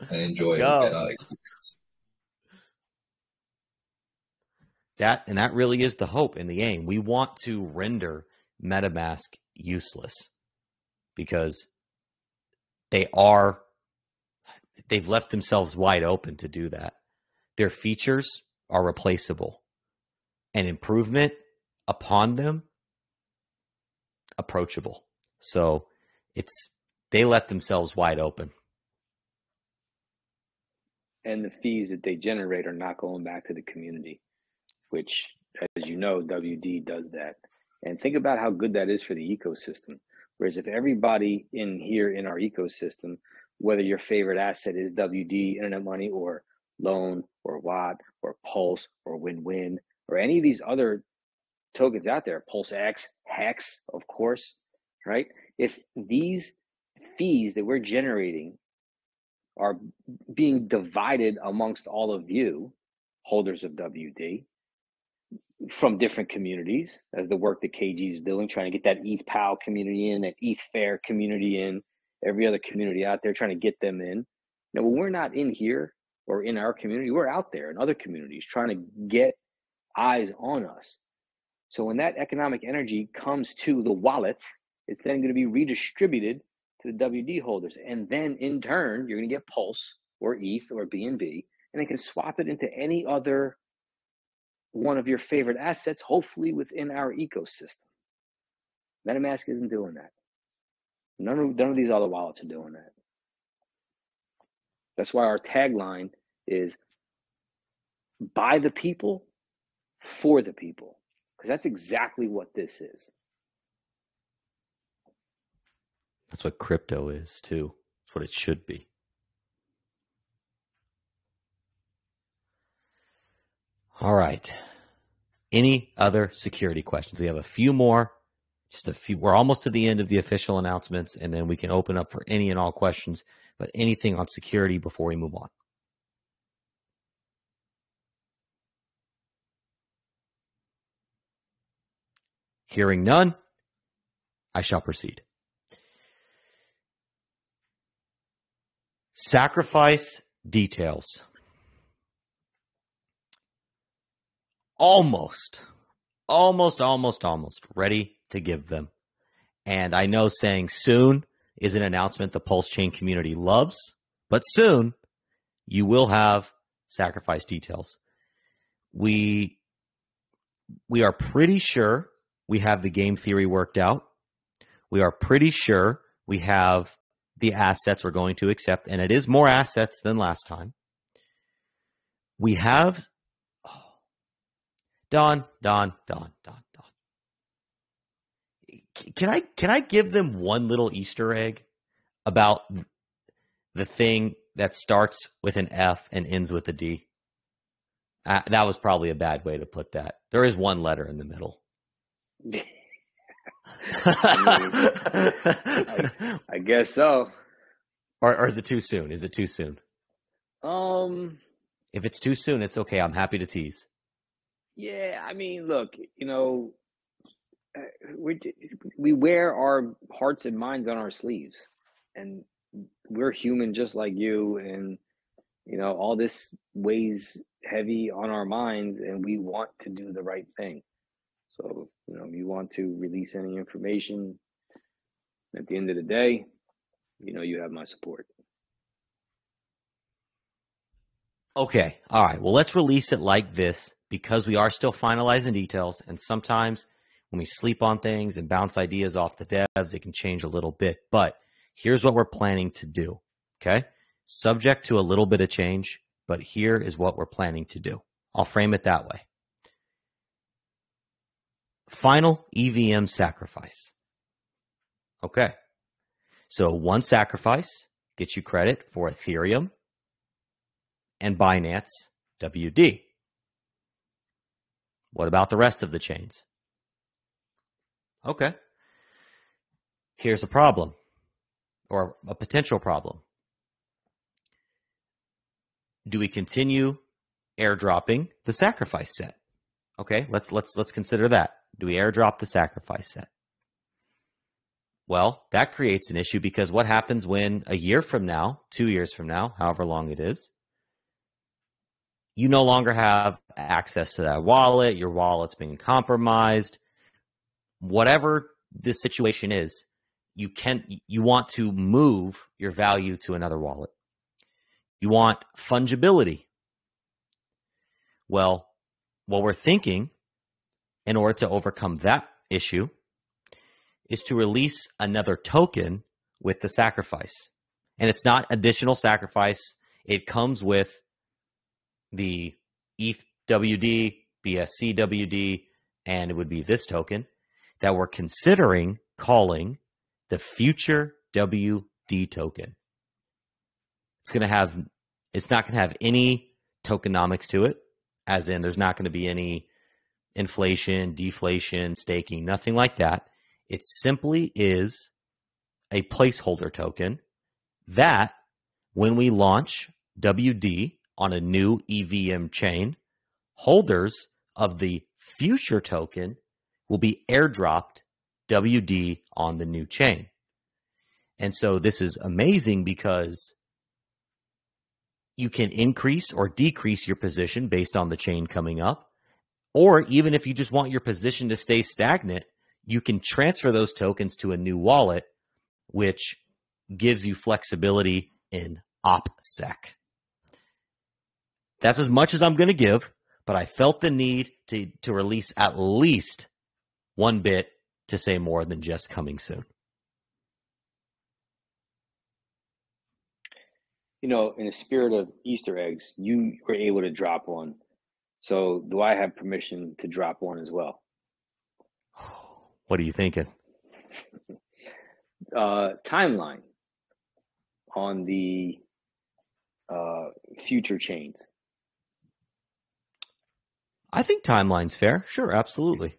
and enjoy better experience. That really is the hope and the aim. We want to render MetaMask useless because they've left themselves wide open to do that. Their features are replaceable, and improvement upon them approachable. So they let themselves wide open. And the fees that they generate are not going back to the community, which, as you know, WD does that. And think about how good that is for the ecosystem. Whereas if everybody in here in our ecosystem, whether your favorite asset is WD, Internet Money, or Loan, or Watt, or Pulse, or Win-Win, or any of these other tokens out there, PulseX, Hex, of course, right? If these fees that we're generating are being divided amongst all of you, holders of WD, from different communities, as the work that KG is doing, trying to get that ETH PAL community in, that ETH Fair community in, every other community out there, trying to get them in. Now, when we're not in here or in our community, we're out there in other communities trying to get eyes on us. So when that economic energy comes to the wallet, it's then going to be redistributed to the WD holders. And then in turn, you're going to get Pulse or ETH or BNB, and they can swap it into any other one of your favorite assets, hopefully within our ecosystem. MetaMask isn't doing that. None of these other wallets are doing that. That's why our tagline is by the people, for the people. Because that's exactly what this is. That's what crypto is, too. That's what it should be. All right. Any other security questions? We have a few more. Just a few. We're almost to the end of the official announcements, and then we can open up for any and all questions. But anything on security before we move on? Hearing none, I shall proceed. Sacrifice details. Almost ready to give them. And I know saying soon is an announcement the PulseChain community loves, but soon you will have sacrifice details. We are pretty sure we have the game theory worked out. We are pretty sure we have the assets we're going to accept, and it is more assets than last time. We have Don. Can I give them one little Easter egg about the thing that starts with an F and ends with a D? That was probably a bad way to put that. There is one letter in the middle. I guess so. Or is it too soon? Is it too soon? If it's too soon, it's okay. I'm happy to tease. Yeah, I mean, look, we wear our hearts and minds on our sleeves, and we're human just like you, and all this weighs heavy on our minds, and we want to do the right thing. So if you want to release any information, at the end of the day, you have my support. Okay, all right, well, let's release it like this, because we are still finalizing details, and sometimes when we sleep on things and bounce ideas off the devs, it can change a little bit. But here's what we're planning to do, okay? Subject to a little bit of change, but here is what we're planning to do. I'll frame it that way. final EVM sacrifice. Okay. So one sacrifice gets you credit for Ethereum and Binance WD. What about the rest of the chains? Okay. Here's a problem, or a potential problem. Do we continue airdropping the sacrifice set? Okay, let's consider that. Do we airdrop the sacrifice set? Well, that creates an issue, because what happens when a year from now, 2 years from now, however long it is, you no longer have access to that wallet, your wallet's being compromised, whatever the situation is, you want to move your value to another wallet. You want fungibility. Well, what we're thinking, in order to overcome that issue, is to release another token with the sacrifice. And it's not additional sacrifice. It comes with the ETH WD, BSC WD, and it would be this token that we're considering calling the future WD token. It's not going to have any tokenomics to it, as in there's not going to be any inflation, deflation, staking, nothing like that. It simply is a placeholder token that, when we launch WD on a new EVM chain, holders of the future token will be airdropped WD on the new chain. And so this is amazing, because you can increase or decrease your position based on the chain coming up. Or even if you just want your position to stay stagnant, you can transfer those tokens to a new wallet, which gives you flexibility in OPSEC. That's as much as I'm going to give, but I felt the need to release at least one bit to say more than just coming soon. You know, in the spirit of Easter eggs, you were able to drop one. So do I have permission to drop one as well? What are you thinking? Timeline on the future chains. I think timeline's fair. Sure, absolutely.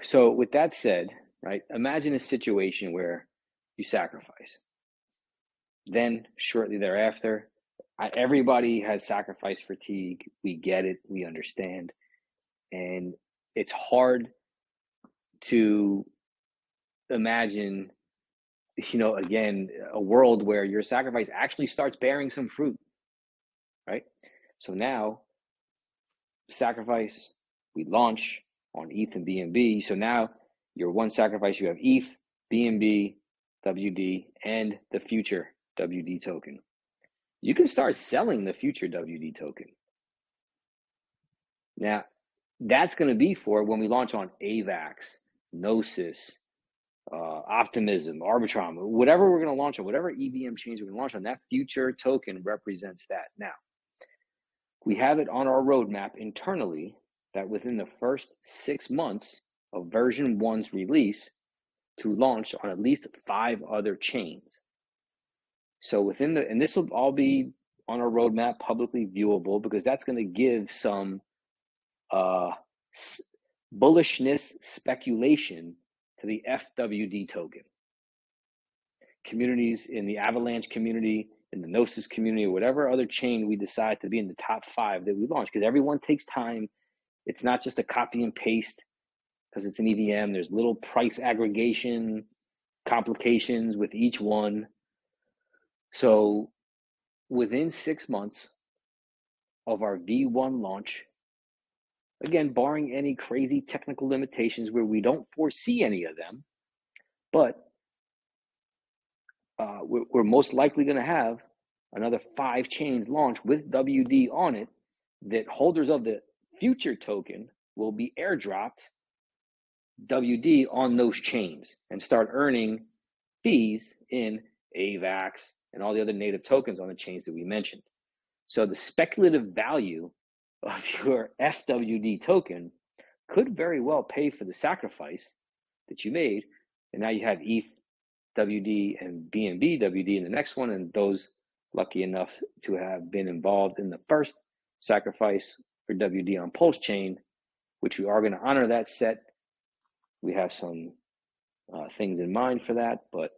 So with that said, right, imagine a situation where you sacrifice. Then shortly thereafter, everybody has sacrifice fatigue. We get it. We understand. And it's hard to imagine, you know, again, a world where your sacrifice actually starts bearing some fruit, right? So now, sacrifice, we launch on ETH and BNB. So now your one sacrifice, you have ETH, BNB, WD, and the future WD token. You can start selling the future WD token. Now, that's going to be for when we launch on AVAX, Gnosis, Optimism, Arbitrum, whatever we're going to launch on, whatever EVM chains we're going to launch on, that future token represents that. Now, we have it on our roadmap internally that within the first 6 months of version 1's release to launch on at least 5 other chains. So and this will all be on our roadmap, publicly viewable, because that's going to give some bullishness speculation to the FWD token. Communities in the Avalanche community, in the Gnosis community, or whatever other chain we decide to be in the top 5 that we launch, because everyone takes time. It's not just a copy and paste because it's an EVM. There's little price aggregation complications with each one. So within 6 months of our V1 launch, again, barring any crazy technical limitations where we don't foresee any of them, but we're most likely going to have another 5 chains launch with WD on it, that holders of the future token will be airdropped WD on those chains and start earning fees in AVAX and all the other native tokens on the chains that we mentioned. So the speculative value of your FWD token could very well pay for the sacrifice that you made. And now you have ETH WD and BNB WD in the next one. And those lucky enough to have been involved in the first sacrifice for WD on PulseChain, which we are going to honor that set. We have some things in mind for that. But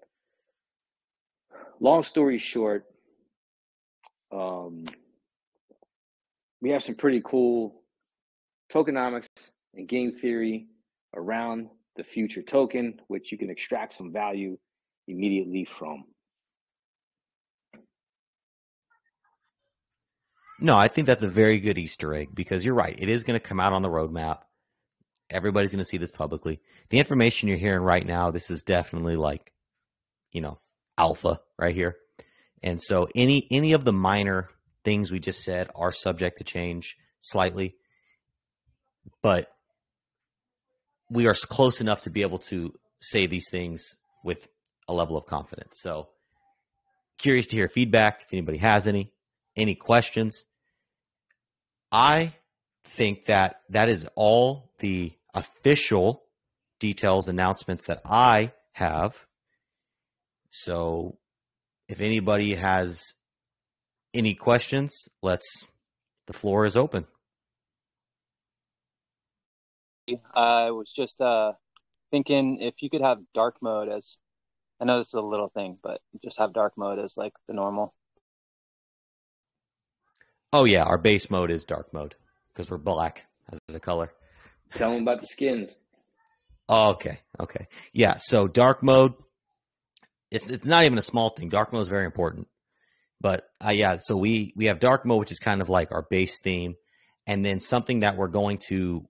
long story short, we have some pretty cool tokenomics and game theory around the future token, which you can extract some value immediately from. No, I think that's a very good Easter egg, because you're right. It is going to come out on the roadmap. Everybody's going to see this publicly. The information you're hearing right now, this is definitely like, alpha right here. And so any of the minor things we just said are subject to change slightly, but we are close enough to be able to say these things with a level of confidence. So curious to hear feedback if anybody has any questions. I think that is all the official details, announcements that I have. So if anybody has any questions, the floor is open. I was just thinking if you could have dark mode as, I know this is a little thing, but just have dark mode as like the normal. Oh yeah, our base mode is dark mode because we're black as a color. Tell them about the skins. Oh, okay. Yeah, so dark mode, it's not even a small thing. Dark mode is very important. But yeah, so we have dark mode, which is kind of like our base theme. And then something that we're going to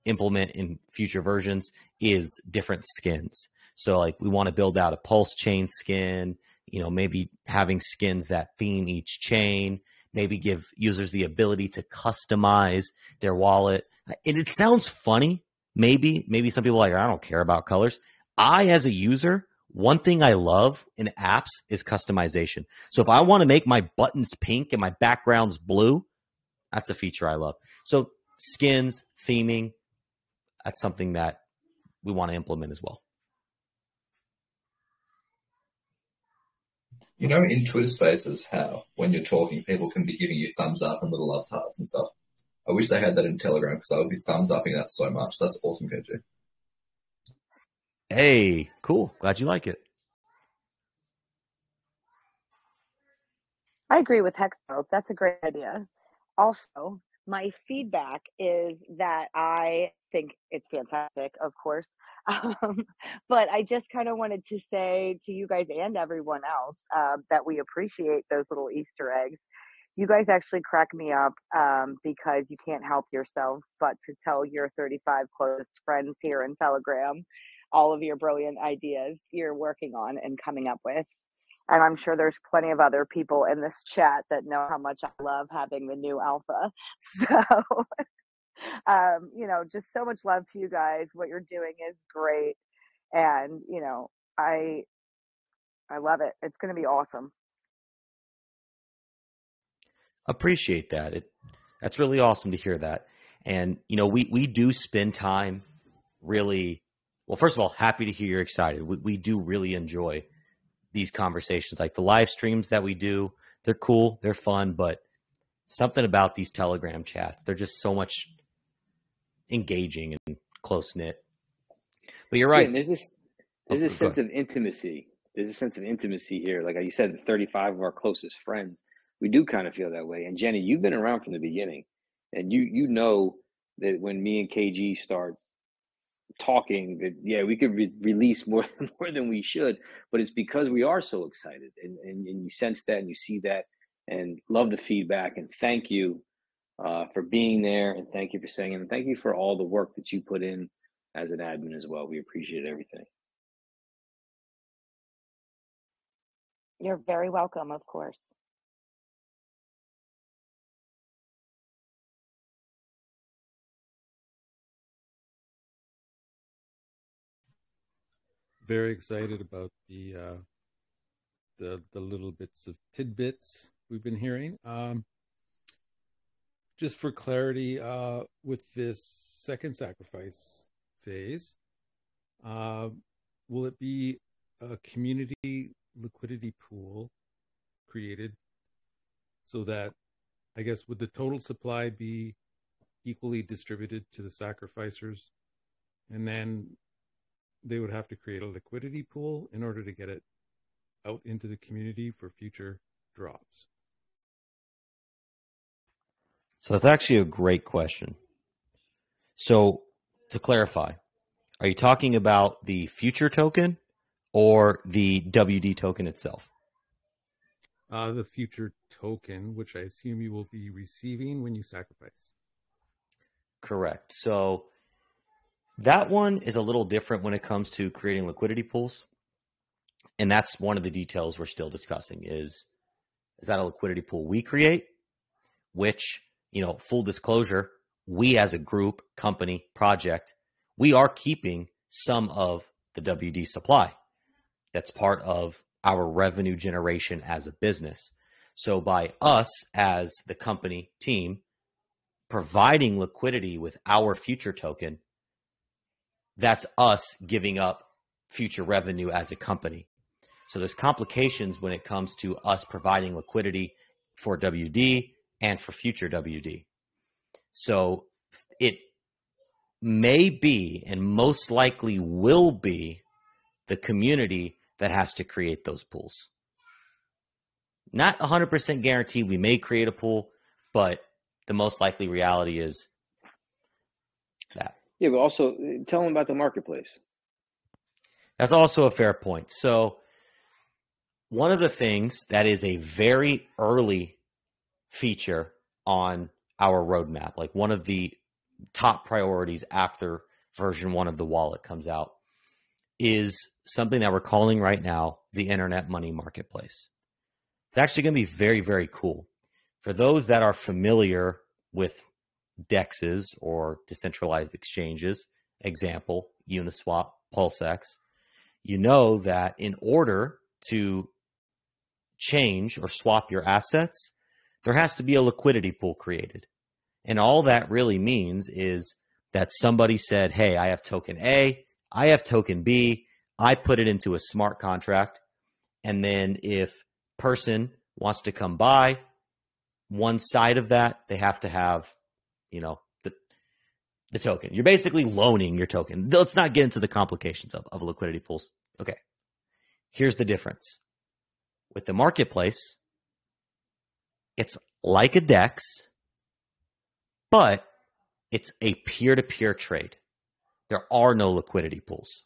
implement in future versions is different skins. So like we want to build out a PulseChain skin, maybe having skins that theme each chain, maybe give users the ability to customize their wallet. And it sounds funny. Maybe some people are like, I don't care about colors. As a user, one thing I love in apps is customization. So if I want to make my buttons pink and my background's blue, that's a feature I love. So skins, theming, that's something that we want to implement as well. In Twitter Spaces, how when you're talking, people can be giving you thumbs up and little loves hearts and stuff. I wish they had that in Telegram, because I would be thumbs upping that so much. That's awesome, KG. Hey, cool. Glad you like it. I agree with Hexo. That's a great idea. Also, my feedback is that I think it's fantastic, of course. But I just kind of wanted to say to you guys and everyone else that we appreciate those little Easter eggs. You guys actually crack me up because you can't help yourselves but to tell your 35 closest friends here in Telegram all of your brilliant ideas you're working on and coming up with. And I'm sure there's plenty of other people in this chat that know how much I love having the new alpha. So, just so much love to you guys. What you're doing is great. And, I love it. It's going to be awesome. Appreciate that. That's really awesome to hear that. And, we do spend time really, well, first of all, happy to hear you're excited. We do really enjoy these conversations, like the live streams that we do. They're cool, they're fun, but something about these Telegram chats, they're just so much engaging and close knit. But you're right. Yeah, there's a sense of intimacy. There's a sense of intimacy here. Like you said, 35 of our closest friends, we do kind of feel that way. And Jenny, you've been around from the beginning, and you know that when me and KG start talking, that we could release more than we should, but it's because we are so excited, and you sense that and you see that, and love the feedback, and thank you for being there, and thank you for saying it, and thank you for all the work that you put in as an admin as well. We appreciate everything. You're very welcome, of course. Very excited about the little bits of tidbits we've been hearing. just for clarity, with this second sacrifice phase, will it be a community liquidity pool created so that, I guess, would the total supply be equally distributed to the sacrificers? And then they would have to create a liquidity pool in order to get it out into the community for future drops. So that's actually a great question. So to clarify, are you talking about the future token or the WD token itself? The future token, which I assume you will be receiving when you sacrifice. Correct. So that one is a little different when it comes to creating liquidity pools. And that's one of the details we're still discussing is that a liquidity pool we create, which, full disclosure, we as a group, company, project, we are keeping some of the WD supply. That's part of our revenue generation as a business. So by us as the company team providing liquidity with our future token, that's us giving up future revenue as a company. So there's complications when it comes to us providing liquidity for WD and for future WD. So it may be and most likely will be the community that has to create those pools. Not 100% guarantee we may create a pool, but the most likely reality is that. Yeah, but also tell them about the marketplace. That's also a fair point. So one of the things that is a very early feature on our roadmap, like one of the top priorities after version 1 of the wallet comes out, is something that we're calling right now the Internet Money Marketplace. It's actually going to be very, very cool. For those that are familiar with DEXs or decentralized exchanges, example, Uniswap, PulseX, you know that in order to change or swap your assets, there has to be a liquidity pool created. And all that really means is that somebody said, hey, I have token A, I have token B, I put it into a smart contract. And then if person wants to come buy one side of that, they have to have, the token. You're basically loaning your token. Let's not get into the complications of liquidity pools. Okay. Here's the difference. With the marketplace, it's like a DEX, but it's a peer-to-peer trade. There are no liquidity pools.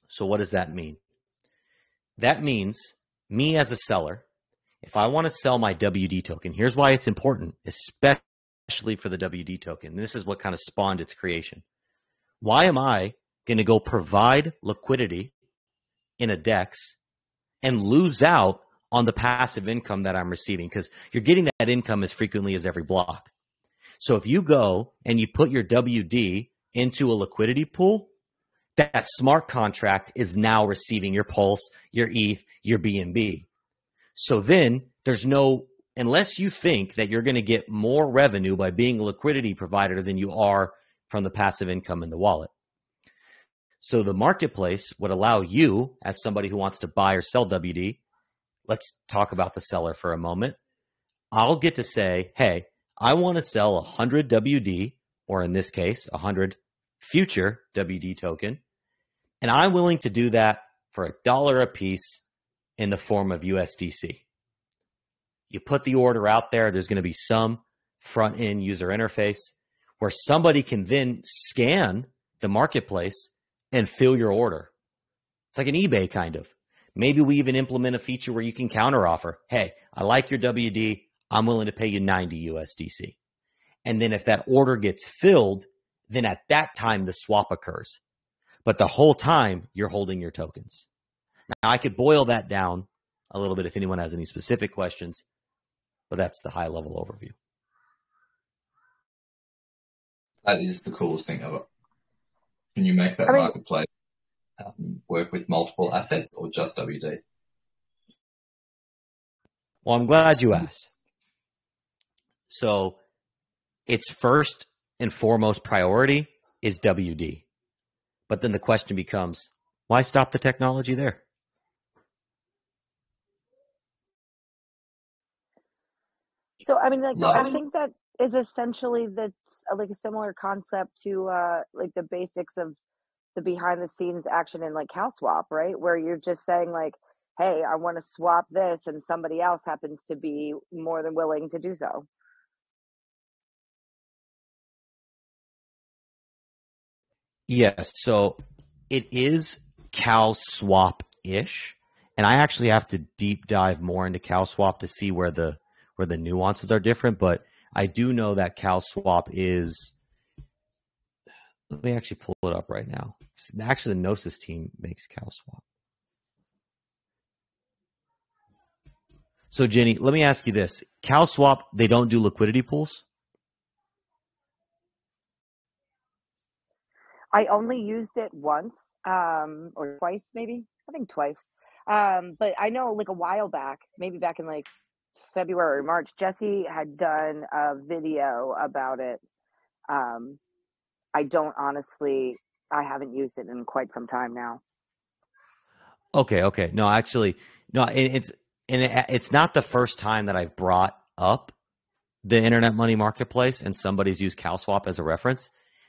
So what does that mean? That means me as a seller, if I want to sell my WD token, here's why it's important, especially for the WD token. This is what kind of spawned its creation. Why am I going to go provide liquidity in a DEX and lose out on the passive income that I'm receiving? Because you're getting that income as frequently as every block. So if you go and you put your WD into a liquidity pool, that smart contract is now receiving your Pulse, your ETH, your BNB. So then there's no, unless you think that you're going to get more revenue by being a liquidity provider than you are from the passive income in the wallet. So the marketplace would allow you, as somebody who wants to buy or sell WD, let's talk about the seller for a moment. I'll get to say, hey, I want to sell 100 WD, or in this case, 100 future WD token, and I'm willing to do that for $1 a piece in the form of USDC. You put the order out there, there's going to be some front-end user interface where somebody can then scan the marketplace and fill your order. It's like an eBay kind of. Maybe we even implement a feature where you can counteroffer. Hey, I like your WD. I'm willing to pay you 90 USDC. And then if that order gets filled, then at that time the swap occurs. But the whole time you're holding your tokens. Now I could boil that down a little bit if anyone has any specific questions, but that's the high level overview. That is the coolest thing ever. Can you make that marketplace work with multiple assets or just WD? Well, I'm glad you asked. So its first and foremost priority is WD. But then the question becomes, why stop the technology there? So, I mean, like, Love I it. think that is essentially that's like a similar concept to like the basics of the behind the scenes action in like CalSwap, right? Where you're just saying like, hey, I want to swap this, and somebody else happens to be more than willing to do so. Yes, so it is CalSwap-ish, and I actually have to deep dive more into CalSwap to see where the nuances are different. But I do know that CalSwap is. Let me actually pull it up right now. Actually, the Gnosis team makes CalSwap. So, Jenny, let me ask you this: CalSwap, they don't do liquidity pools? I only used it once, or twice, maybe. I think twice. But I know like a while back, maybe back in like February or March, Jesse had done a video about it. I don't honestly, I haven't used it in quite some time now. Okay. No, actually, no. It's not the first time that I've brought up the Internet Money Marketplace and somebody's used CalSwap as a reference.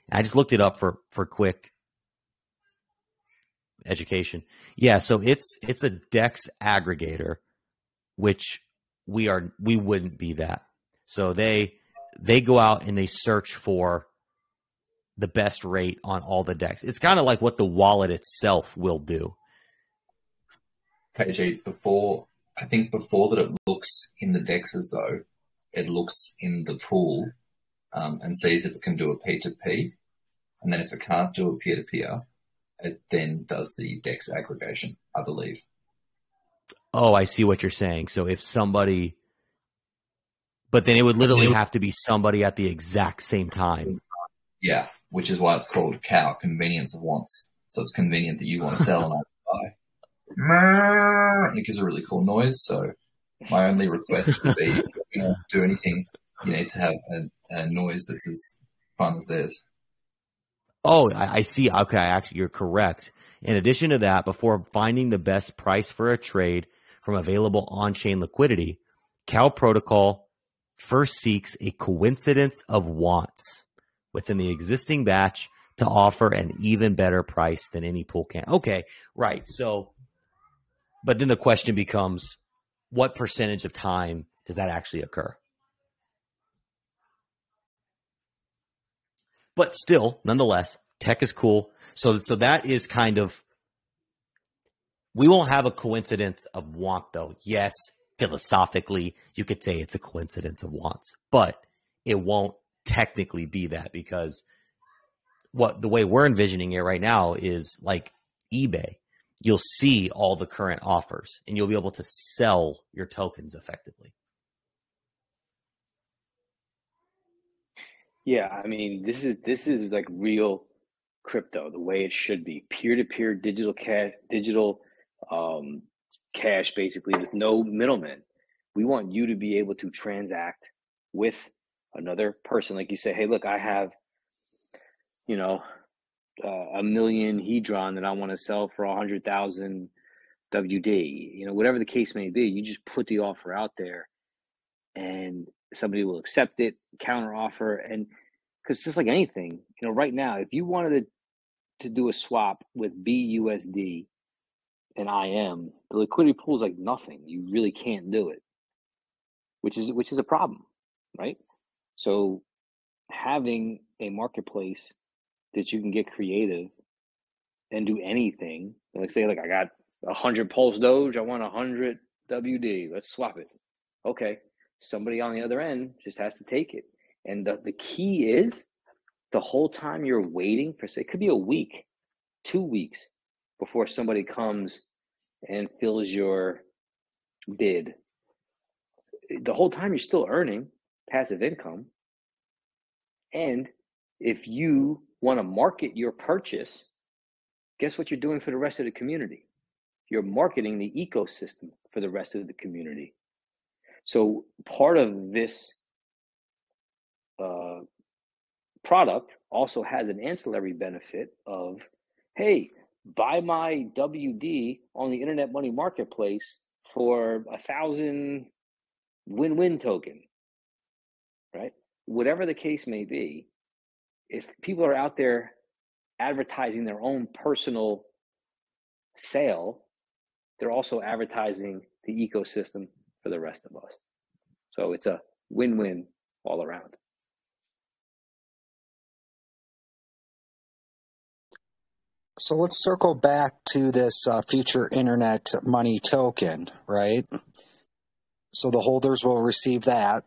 And I just looked it up for quick education. Yeah, so it's a Dex aggregator, which we wouldn't be that. So they go out and they search for the best rate on all the DEX. It's kind of like what the wallet itself will do. KG, before that it looks in the DEXs though, it looks in the pool and sees if it can do a P2P. And then if it can't do a peer-to-peer, it then does the DEX aggregation, I believe. Oh, I see what you're saying. So if somebody, but then it would literally have to be somebody at the exact same time. Yeah, which is why it's called COW, convenience of wants. So it's convenient that you want to sell and I buy. And it gives a really cool noise. So my only request would be, if you're going to do anything, you need to have a noise that's as fun as theirs. Oh, I see. Okay, actually, you're correct. In addition to that, before finding the best price for a trade from available on-chain liquidity, Cal Protocol first seeks a coincidence of wants within the existing batch to offer an even better price than any pool can. Okay, right. So, but then the question becomes, what percentage of time does that actually occur? But still, nonetheless, tech is cool. So that is kind of, we won't have a coincidence of want, though. Yes, philosophically, you could say it's a coincidence of wants, but it won't technically be that, because the way we're envisioning it right now is like eBay. You'll see all the current offers and you'll be able to sell your tokens effectively. Yeah, I mean, this is like real crypto, the way it should be. Peer-to-peer digital cash, basically, with no middleman. We want you to be able to transact with another person. Like you say, hey, look, I have, a million Hedron that I want to sell for 100,000 WD. Whatever the case may be, you just put the offer out there, and somebody will accept it, counter offer, and because just like anything, right now, if you wanted to do a swap with BUSD and IM, the liquidity pool is like nothing. You really can't do it, which is a problem, right? So having a marketplace that you can get creative and do anything, like say, like I got 100 Pulse Doge, I want 100 WD, let's swap it. Okay, somebody on the other end just has to take it. And the key is, the whole time you're waiting for, say, it could be a week, 2 weeks before somebody comes and fills your bid. The whole time you're still earning passive income. And if you want to market your purchase, guess what you're doing for the rest of the community? You're marketing the ecosystem for the rest of the community. So part of this product also has an ancillary benefit of, hey, buy my WD on the Internet Money Marketplace for 1,000 win-win token, right? Whatever the case may be, if people are out there advertising their own personal sale, they're also advertising the ecosystem for the rest of us. So it's a win-win all around. So let's circle back to this future internet money token, right? So the holders will receive that,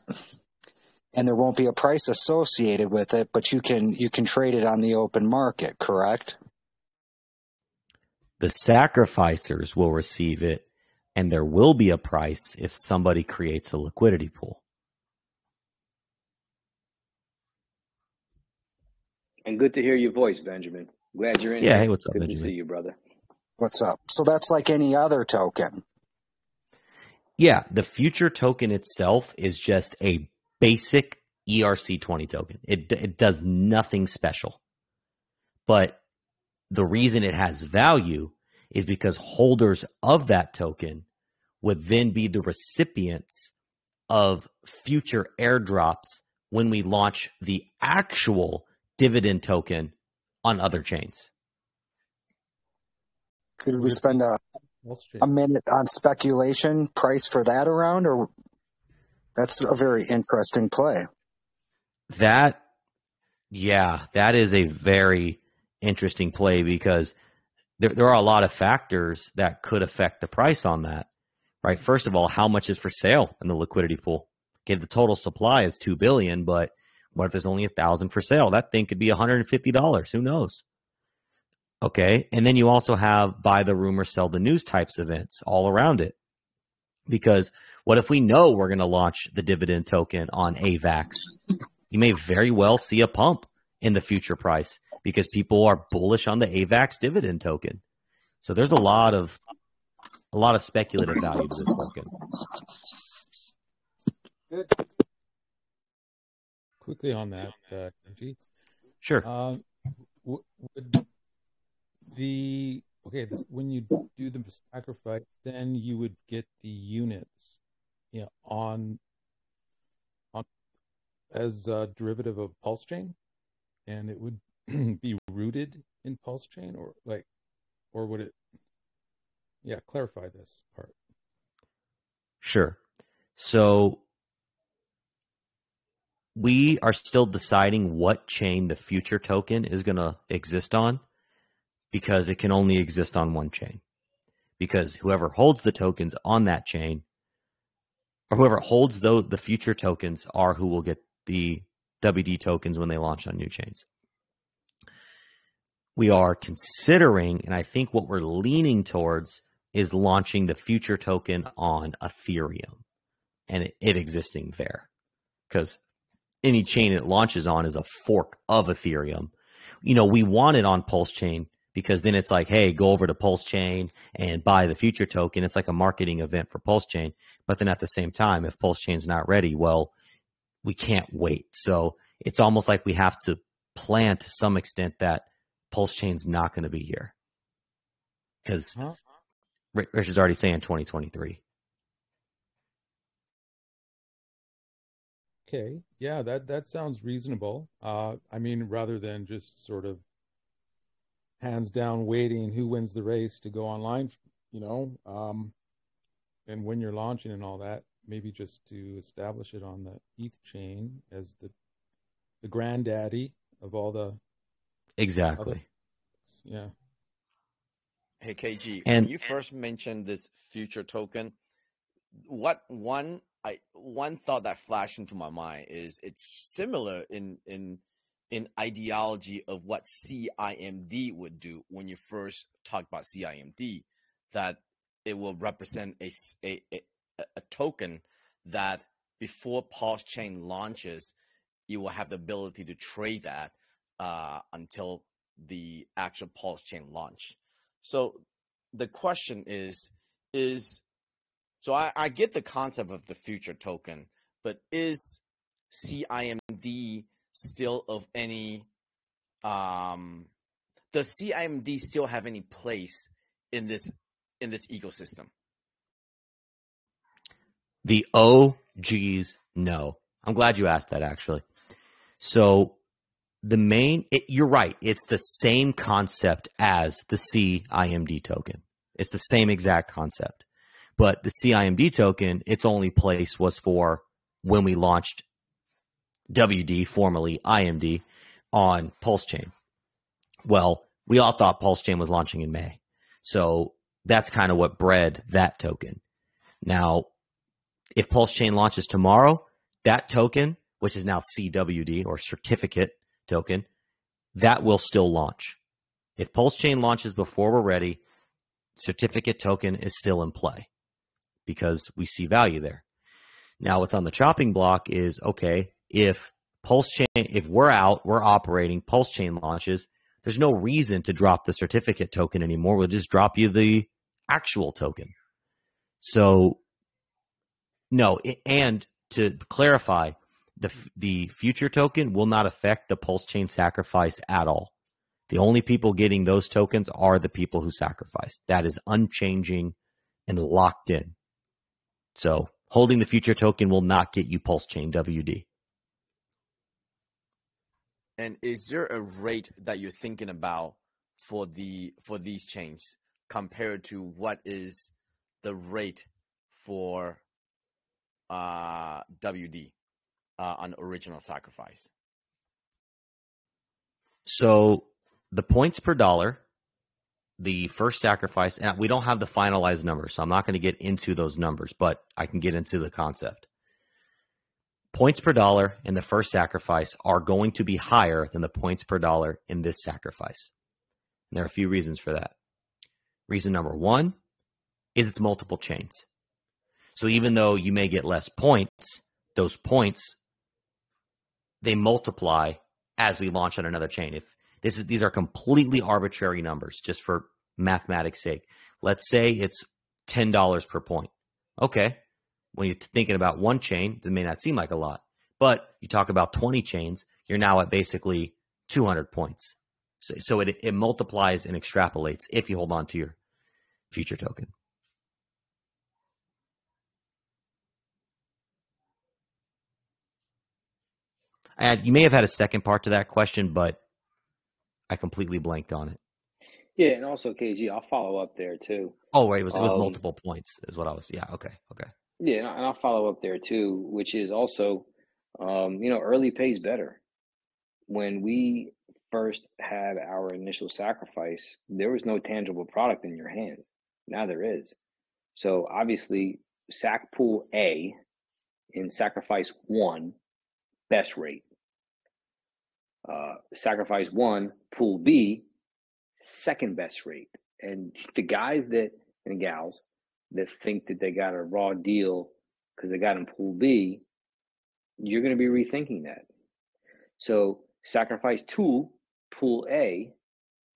and there won't be a price associated with it, but you can trade it on the open market, correct? The sacrificers will receive it, and there will be a price if somebody creates a liquidity pool. And good to hear your voice, Benjamin. Glad you're in Yeah, here. hey, what's up, good Benjamin? to see you, brother. What's up? So that's like any other token. Yeah, the future token itself is just a basic ERC20 token. It does nothing special. But the reason it has value is because holders of that token would then be the recipients of future airdrops when we launch the actual dividend token on other chains. Could we spend a minute on speculation price for that around, or that's a very interesting play? That is a very interesting play because there are a lot of factors that could affect the price on that, right? First of all, how much is for sale in the liquidity pool? Okay, the total supply is 2 billion, but what if there's only 1,000 for sale? That thing could be $150. Who knows? Okay, and then you also have buy the rumor, sell the news types events all around it. Because what if we know we're going to launch the dividend token on AVAX? You may very well see a pump in the future price because people are bullish on the AVAX dividend token. So there's a lot of speculative value to this token. Good. Quickly on that, Kenji. Sure. When you do the sacrifice, then you would get the units, on as a derivative of PulseChain, and it would be rooted in PulseChain, or would it? Yeah, clarify this part. Sure. So we are still deciding what chain the future token is going to exist on, because it can only exist on one chain. Because whoever holds the tokens on that chain, or whoever holds the future tokens, are who will get the WD tokens when they launch on new chains. We are considering, and I think what we're leaning towards, is launching the future token on Ethereum and it existing there. Because any chain it launches on is a fork of Ethereum. We want it on PulseChain because then it's like, hey, go over to PulseChain and buy the future token. It's like a marketing event for PulseChain. But then at the same time, if PulseChain's not ready, well, we can't wait. So it's almost like we have to plan to some extent that PulseChain's not going to be here. Because Rich is already saying 2023. Okay. Yeah, that sounds reasonable. Rather than just sort of hands down waiting who wins the race to go online, and when you're launching and all that, maybe just to establish it on the ETH chain as the granddaddy of all the exactly. Yeah. Hey KG, and when you first mentioned this future token, one thought that flashed into my mind is it's similar in ideology of what CIMD would do when you first talk about CIMD, that it will represent a token that before PulseChain launches, you will have the ability to trade that until the actual PulseChain launch. So the question is so I get the concept of the future token, but is CIMD still of any does CIMD still have any place in this ecosystem? The OGs, no. I'm glad you asked that, actually. So you're right. It's the same concept as the CIMD token. It's the same exact concept. But the CIMD token, its only place was for when we launched WD, formerly IMD, on PulseChain. Well, we all thought PulseChain was launching in May. So that's kind of what bred that token. Now, if PulseChain launches tomorrow, that token, which is now CWD or certificate token, that will still launch. If PulseChain launches before we're ready, certificate token is still in play because we see value there. Now, what's on the chopping block is, okay, if we're out, we're operating, PulseChain launches, there's no reason to drop the certificate token anymore. We'll just drop you the actual token. So, no, and to clarify, the future token will not affect the PulseChain sacrifice at all. The only people getting those tokens are the people who sacrificed. That is unchanging and locked in. So holding the future token will not get you PulseChain WD. And is there a rate that you're thinking about for these chains compared to what is the rate for WD on original sacrifice? So the points per dollar, the first sacrifice, and we don't have the finalized numbers, so I'm not going to get into those numbers, but I can get into the concept. Points per dollar in the first sacrifice are going to be higher than the points per dollar in this sacrifice. And there are a few reasons for that. Reason number one is it's multiple chains. So even though you may get less points, those points, they multiply as we launch on another chain. If these are completely arbitrary numbers, just for mathematics' sake. Let's say it's $10 per point. Okay. When you're thinking about one chain, that may not seem like a lot. But you talk about 20 chains, you're now at basically 200 points. So it multiplies and extrapolates if you hold on to your future token. And you may have had a second part to that question, but I completely blanked on it. Yeah, and also KG, I'll follow up there too. Oh, right, it was multiple points is what I was. Yeah, okay. Yeah, and I'll follow up there too, which is also, early pays better. When we first had our initial sacrifice, there was no tangible product in your hands. Now there is. So obviously, sac pool A in sacrifice 1, best rate. Sacrifice 1, pool B, second best rate. And the guys and gals that think that they got a raw deal because they got in pool B, you're going to be rethinking that. So sacrifice 2, pool A,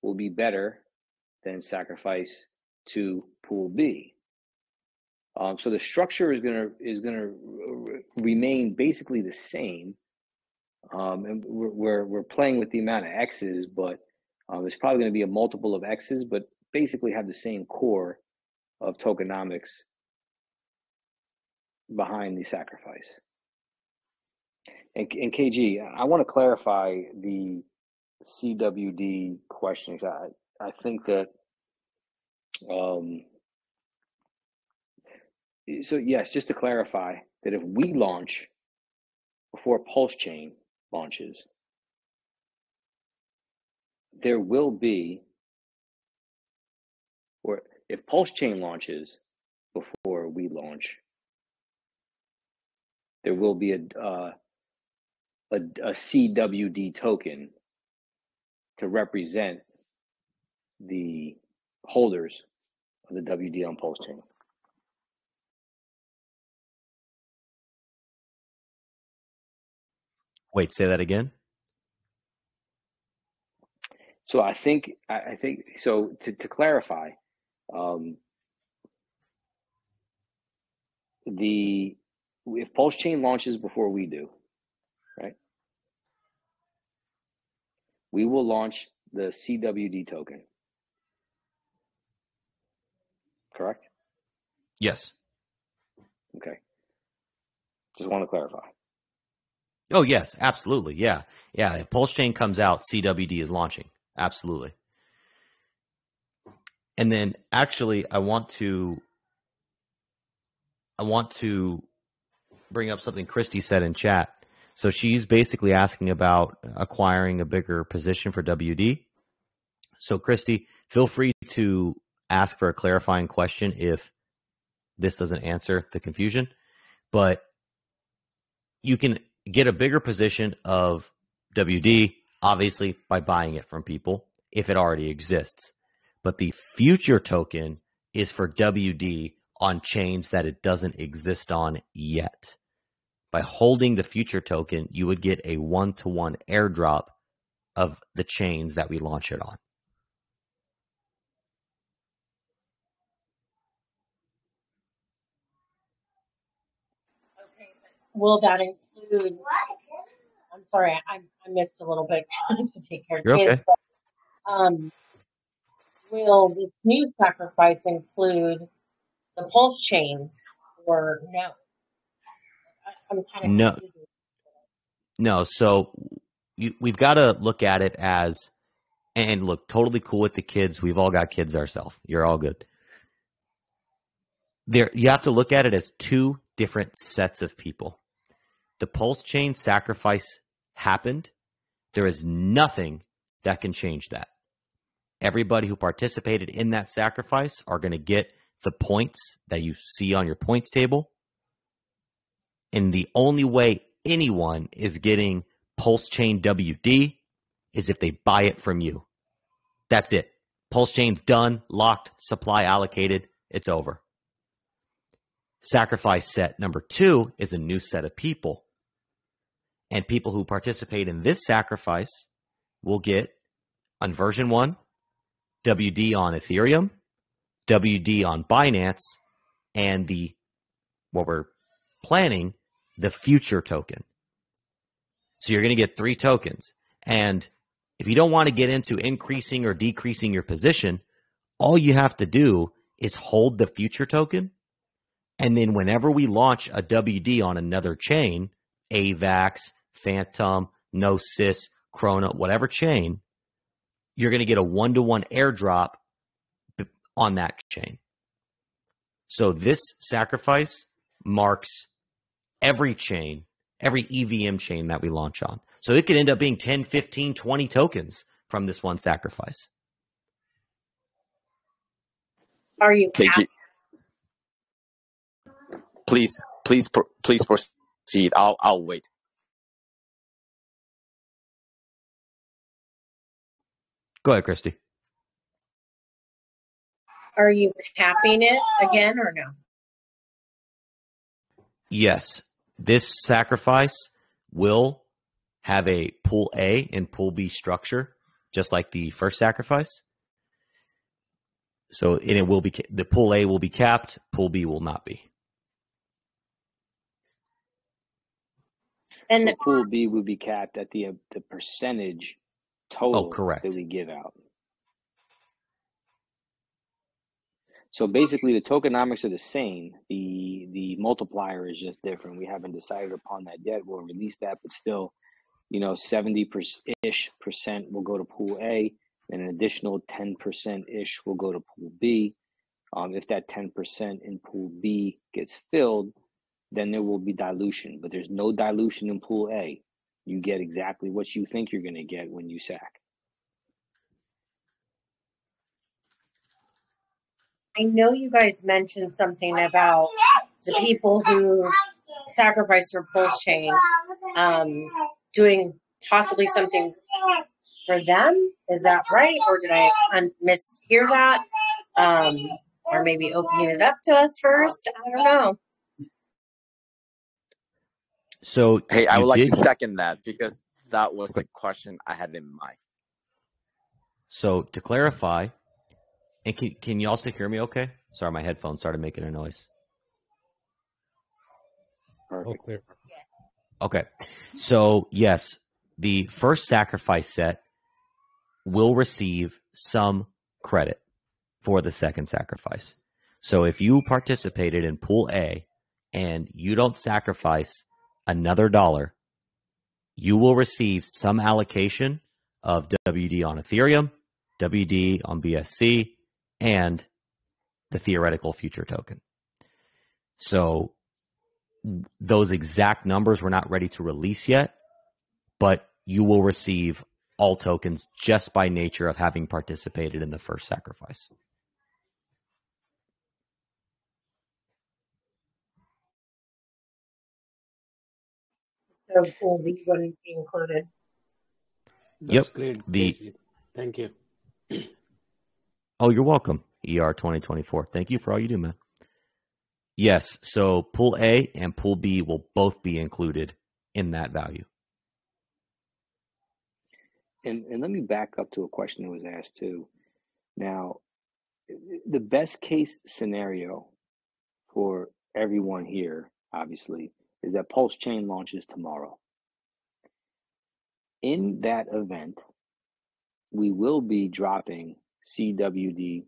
will be better than sacrifice 2, pool B. So the structure is gonna remain basically the same, and we're playing with the amount of X's, but there's probably going to be a multiple of X's, but basically have the same core of tokenomics behind the sacrifice. And KG, I want to clarify the CWD questions. I think that so yes, just to clarify that if we launch before PulseChain launches, there will be, or if PulseChain launches before we launch, there will be a CWD token to represent the holders of the WD on PulseChain. Wait, say that again. So I think so. To clarify, if PulseChain launches before we do, right? We will launch the CWD token. Correct? Yes. Okay. Just want to clarify. Oh, yes, absolutely. Yeah. Yeah. If PulseChain comes out, CWD is launching. Absolutely. And then actually I want to bring up something Christy said in chat. So she's basically asking about acquiring a bigger position for WD. So Christy, feel free to ask for a clarifying question if this doesn't answer the confusion. But you can get a bigger position of WD, obviously, by buying it from people if it already exists. But the future token is for WD on chains that it doesn't exist on yet. By holding the future token, you would get a 1-to-1 airdrop of the chains that we launch it on. Okay, but will that include? I'm sorry, I missed a little bit to take care of You're kids. okay. But, will this new sacrifice include the PulseChain or no? I'm kind of No, confused. no. So we've got to look at it as, and look, totally cool with the kids. We've all got kids ourselves. You're all good. There, you have to look at it as two different sets of people. The PulseChain sacrifice happened. There is nothing that can change that. Everybody who participated in that sacrifice are going to get the points that you see on your points table. And the only way anyone is getting PulseChain WD is if they buy it from you. That's it. PulseChain's done, locked, supply allocated. It's over. Sacrifice set number 2 is a new set of people. And people who participate in this sacrifice will get on version 1, WD on Ethereum, WD on Binance, and what we're planning, the future token. So you're going to get 3 tokens. And if you don't want to get into increasing or decreasing your position, all you have to do is hold the future token. And then whenever we launch a WD on another chain, AVAX, Phantom, Gnosis, Chrono, whatever chain, you're going to get a 1-to-1 airdrop on that chain. So this sacrifice marks every chain, every EVM chain that we launch on. So it could end up being 10, 15, 20 tokens from this one sacrifice. Are you? Please proceed. I'll wait. Go ahead, Christy. Are you capping it again or no? Yes, this sacrifice will have a pool A and pool B structure, just like the first sacrifice. So, and it will be, the pool A will be capped, pool B will not be. And the pool B would be capped at the percentage total that we give out. So basically, the tokenomics are the same. The multiplier is just different. We haven't decided upon that yet. We'll release that, but still, 70%-ish will go to pool A, and an additional 10%-ish will go to pool B. If that 10% in pool B gets filled, then there will be dilution. But there's no dilution in pool A. You get exactly what you think you're going to get when you sack. I know you guys mentioned something about the people who sacrifice their PulseChain doing possibly something for them. Is that right? Or did I mishear that? Or maybe opening it up to us first? I don't know. So, hey, I would like to second that because that was the question I had in mind. So to clarify, and can you all still hear me okay? Sorry, my headphones started making a noise. Perfect. Okay. So yes, the first sacrifice set will receive some credit for the second sacrifice. So if you participated in pool A and you don't sacrifice another dollar, you will receive some allocation of WD on Ethereum, WD on BSC, and the theoretical future token. So those exact numbers we're not ready to release yet, but you will receive all tokens just by nature of having participated in the first sacrifice. So pool B wouldn't be included. That's great. Thank you. Oh, you're welcome, ER 2024. Thank you for all you do, man. Yes, so pool A and pool B will both be included in that value. And let me back up to a question that was asked too. Now, the best case scenario for everyone here, obviously, is that PulseChain launches tomorrow. In that event, we will be dropping CWD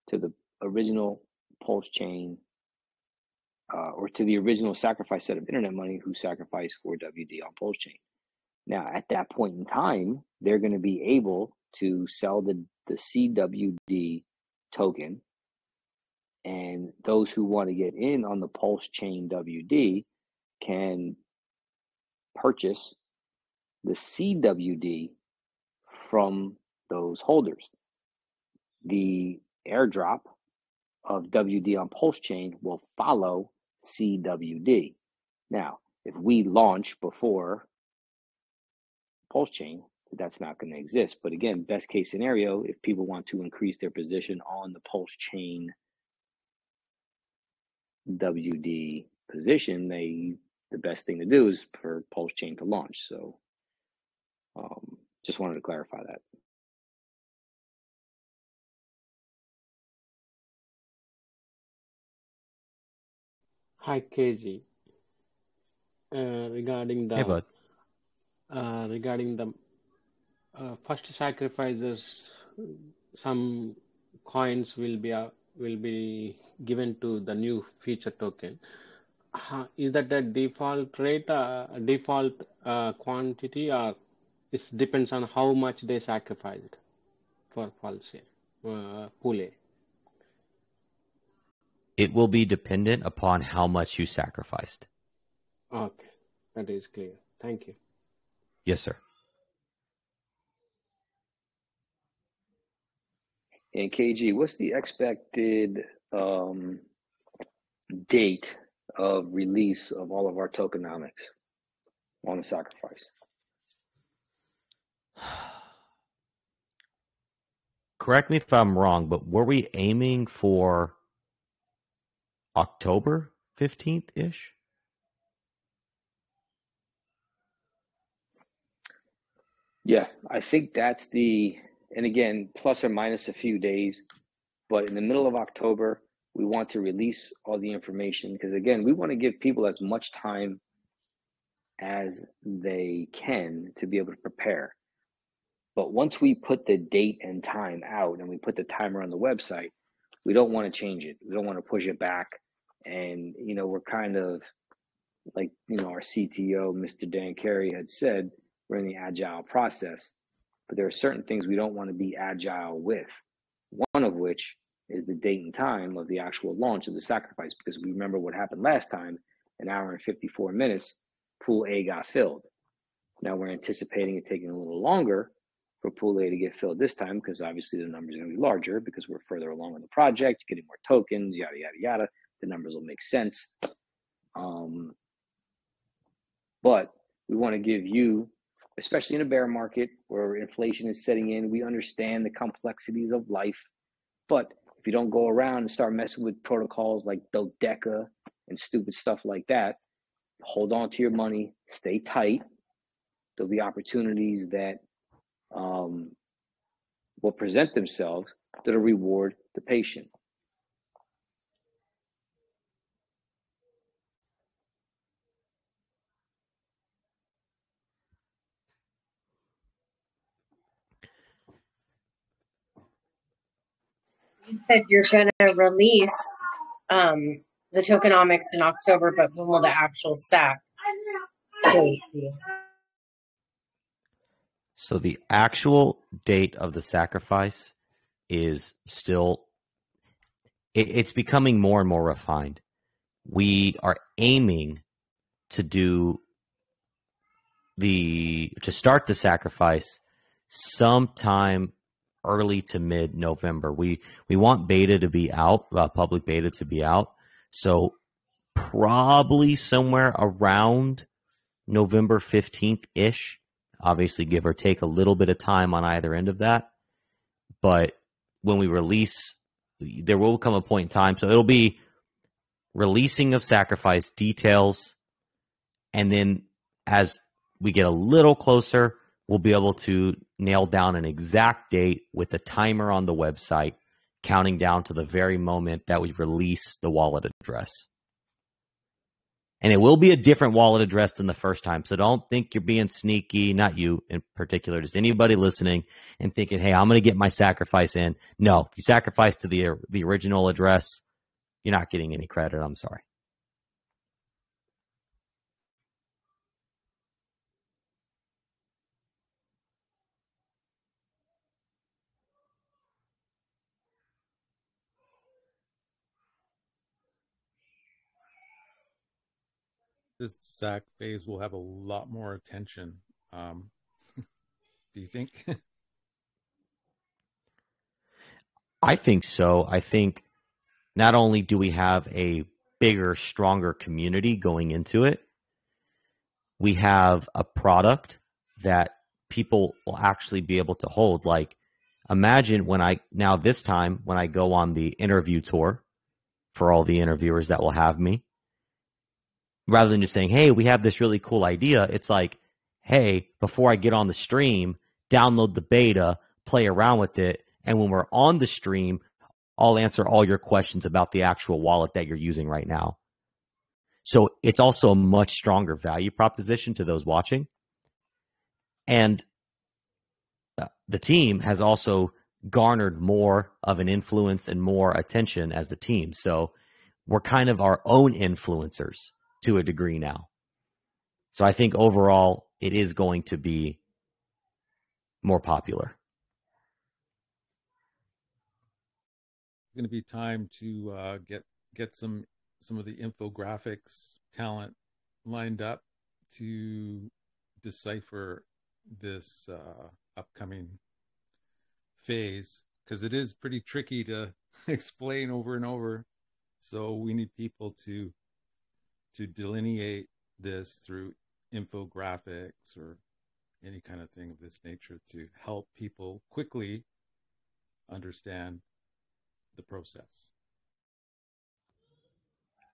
to the original PulseChain or to the original sacrifice set of internet money who sacrificed for WD on PulseChain. Now, at that point in time, they're going to be able to sell the CWD token, and those who want to get in on the PulseChain WD can purchase the CWD from those holders. The airdrop of WD on PulseChain will follow CWD. Now, if we launch before PulseChain, that's not going to exist. But again, best case scenario, if people want to increase their position on the PulseChain WD position, the best thing to do is for PulseChain to launch. So just wanted to clarify that. Hi, KG. Regarding the Hey, bud. Regarding the first sacrifices, some coins will be given to the new feature token. Is that the default rate, default quantity, or it depends on how much they sacrificed for pool A? It will be dependent upon how much you sacrificed. Okay, that is clear. Thank you. Yes, sir. And KG, what's the expected date of release of all of our tokenomics on the sacrifice? Correct me if I'm wrong, but were we aiming for October 15th-ish? Yeah, I think that's and again, plus or minus a few days, but in the middle of October, we want to release all the information because again, we want to give people as much time as they can to be able to prepare. But once we put the date and time out and we put the timer on the website, we don't want to change it. We don't want to push it back. And, we're kind of like, our CTO, Mr. Dan Carey, had said, we're in the agile process. But there are certain things we don't want to be agile with. One of which is the date and time of the actual launch of the sacrifice. Because we remember what happened last time, an hour and 54 minutes, pool A got filled. Now we're anticipating it taking a little longer for pool A to get filled this time, because obviously the numbers are going to be larger because we're further along in the project, getting more tokens, yada, yada, yada. The numbers will make sense. But we want to give you, especially in a bear market where inflation is setting in, we understand the complexities of life. But if you don't go around and start messing with protocols like Dodeca and stupid stuff like that, hold on to your money, stay tight. There'll be opportunities that will present themselves that'll reward the patient. You said you're going to release the tokenomics in October, but when will the actual SAC date be? So the actual date of the sacrifice is still, it's becoming more and more refined. We are aiming to start the sacrifice sometime early to mid-November. We want beta to be out, public beta to be out. So probably somewhere around November 15th-ish. Obviously, give or take a little bit of time on either end of that. But when we release, there will come a point in time. So it'll be releasing of sacrifice details. And then as we get a little closer, we'll be able to nail down an exact date with a timer on the website, counting down to the very moment that we release the wallet address. And it will be a different wallet address than the first time. So don't think you're being sneaky, not you in particular, just anybody listening and thinking, hey, I'm going to get my sacrifice in. No, if you sacrifice to the original address, you're not getting any credit. I'm sorry. This SAC phase will have a lot more attention. Do you think? I think so. I think not only do we have a bigger, stronger community going into it, we have a product that people will actually be able to hold. Like, imagine this time when I go on the interview tour for all the interviewers that will have me, rather than just saying, hey, we have this really cool idea, it's like, hey, before I get on the stream, download the beta, play around with it, and when we're on the stream, I'll answer all your questions about the actual wallet that you're using right now. So it's also a much stronger value proposition to those watching. And the team has also garnered more of an influence and more attention as a team. So we're kind of our own influencers to a degree now. So I think overall it is going to be more popular. It's going to be time to get some of the infographics talent lined up to decipher this upcoming phase, because it is pretty tricky to explain over and over. So we need people to delineate this through infographics or any kind of thing of this nature to help people quickly understand the process.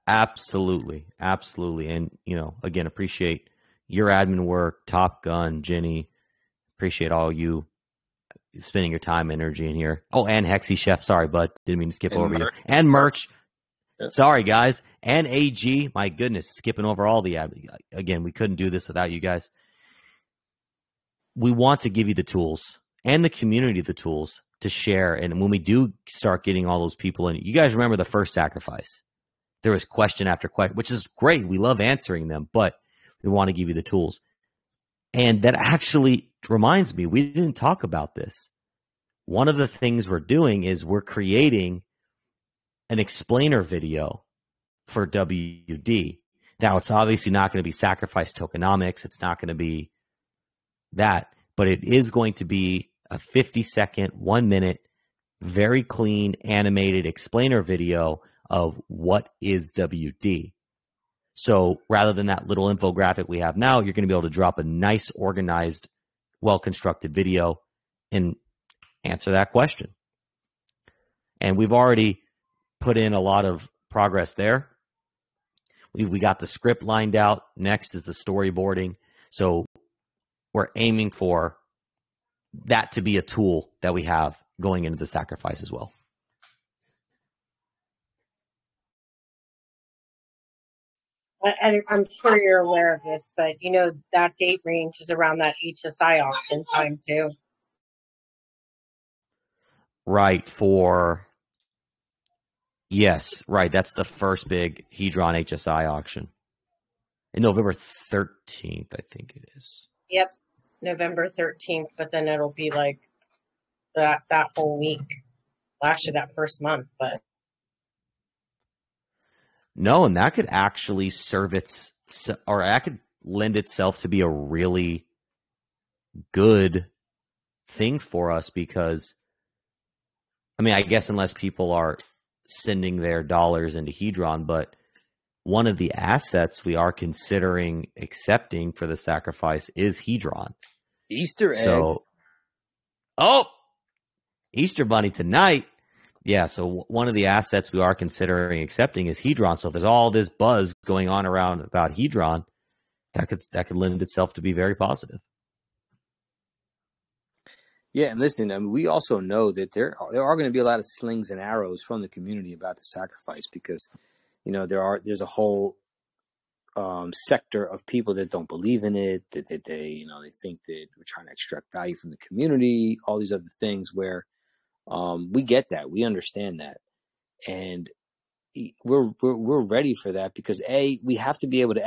Absolutely. Absolutely. And, again, appreciate your admin work, Top Gun, Jenny. Appreciate all you spending your time, energy in here. Oh, and Hexy Chef. Sorry, bud. Didn't mean to skip over you. And Merch. Yep. Sorry, guys. And AG. My goodness, skipping over all the admin. Again, we couldn't do this without you guys. We want to give you the tools and the community the tools to share. And when we do start getting all those people in, you guys remember the first sacrifice. There was question after question, which is great. We love answering them, but we want to give you the tools. And that actually reminds me, we didn't talk about this. One of the things we're doing is we're creating an explainer video for WD. Now, it's obviously not going to be sacrifice tokenomics. It's not going to be that, but it is going to be a 50-second, 1 minute, very clean animated explainer video of what is WD. So rather than that little infographic we have now, you're going to be able to drop a nice, organized, well-constructed video and answer that question. And we've already put in a lot of progress there. We got the script lined out. Next is the storyboarding. So we're aiming for that to be a tool that we have going into the sacrifice as well. I'm sure you're aware of this, but that date range is around that HSI auction time too. Right, for Yes, right. That's the first big Hedron HSI auction. In November 13th, I think it is. Yep, November 13th, but then it'll be like that whole week. Well, actually, that first month, but No, and that could actually serve or that could lend itself to be a really good thing for us because, I mean, I guess unless people are sending their dollars into Hedron, but one of the assets we are considering accepting for the sacrifice is Hedron. Easter eggs. Easter Bunny tonight. Yeah, so one of the assets we are considering accepting is Hedron. So if there's all this buzz going on around about Hedron, that could lend itself to be very positive. Yeah, and listen, I mean, we also know that there are going to be a lot of slings and arrows from the community about the sacrifice because, you know, there's a whole sector of people that don't believe in it, that they think that we're trying to extract value from the community, all these other things where we get that, we understand that, and we're ready for that because we have to be able to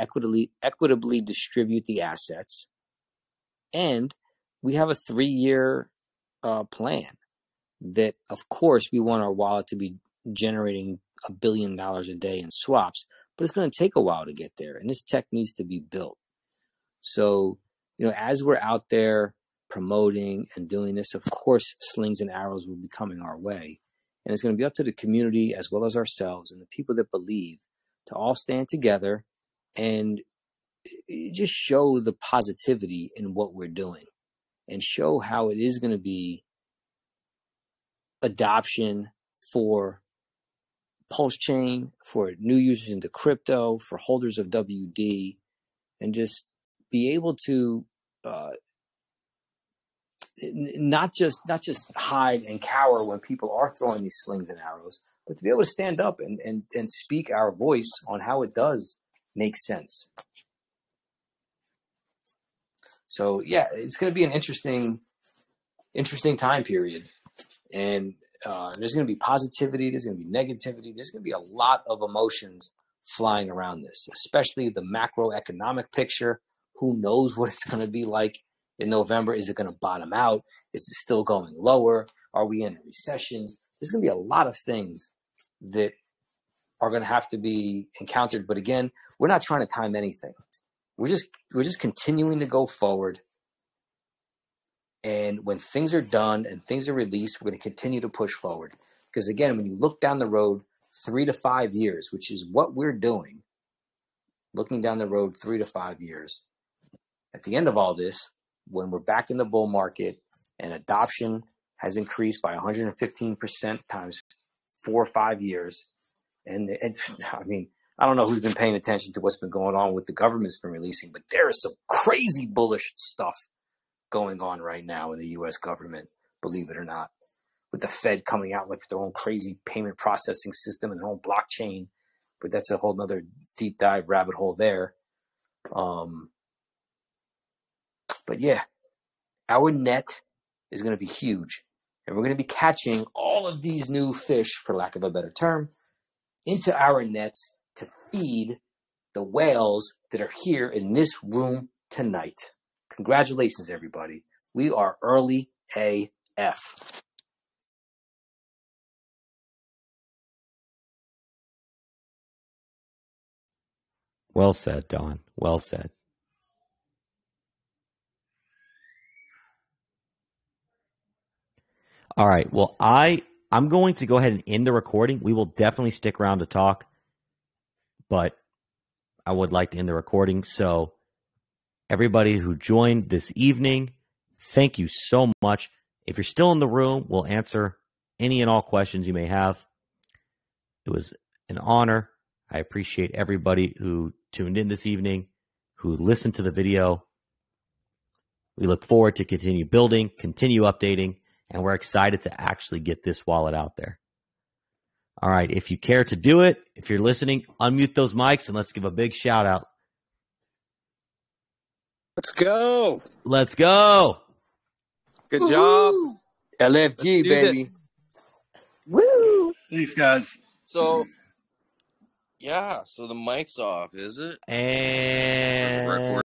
equitably distribute the assets, and we have a 3-year plan that, of course, we want our wallet to be generating $1 billion a day in swaps, but it's going to take a while to get there, and this tech needs to be built. So, you know, as we're out there promoting and doing this, of course, slings and arrows will be coming our way, and it's going to be up to the community as well as ourselves and the people that believe to all stand together and just show the positivity in what we're doing and show how it is going to be adoption for PulseChain, for new users into crypto, for holders of WD, and just be able to not just hide and cower when people are throwing these slings and arrows, but to be able to stand up and speak our voice on how it does make sense. So yeah, it's going to be an interesting time period, and there's going to be positivity, there's going to be negativity, there's going to be a lot of emotions flying around this, especially the macroeconomic picture. Who knows what it's going to be like in November? Is it going to bottom out? Is it still going lower? Are we in a recession? There's going to be a lot of things that are going to have to be encountered. But again, we're not trying to time anything. We're just continuing to go forward. And when things are done and things are released, we're going to continue to push forward. Because again, when you look down the road 3 to 5 years, which is what we're doing, looking down the road 3 to 5 years, at the end of all this, when we're back in the bull market and adoption has increased by 115% times 4 or 5 years, and I mean, I don't know who's been paying attention to what's been going on with the government's been releasing, but there is some crazy bullish stuff going on right now in the U.S. government, believe it or not, with the Fed coming out with their own crazy payment processing system and their own blockchain. But that's a whole nother deep dive rabbit hole there. But yeah, our net is going to be huge, and we're going to be catching all of these new fish, for lack of a better term, into our nets to feed the whales that are here in this room tonight. Congratulations, everybody. We are early AF. Well said, Don. Well said. All right. Well, I'm going to go ahead and end the recording. We will definitely stick around to talk, but I would like to end the recording. So everybody who joined this evening, thank you so much. If you're still in the room, we'll answer any and all questions you may have. It was an honor. I appreciate everybody who tuned in this evening, who listened to the video. We look forward to continue building, continue updating, and we're excited to actually get this wallet out there. All right. If you care to do it, if you're listening, unmute those mics and let's give a big shout out. Let's go. Let's go. Good job. LFG, baby. Woo! Thanks, guys. So yeah, so the mic's off, is it? And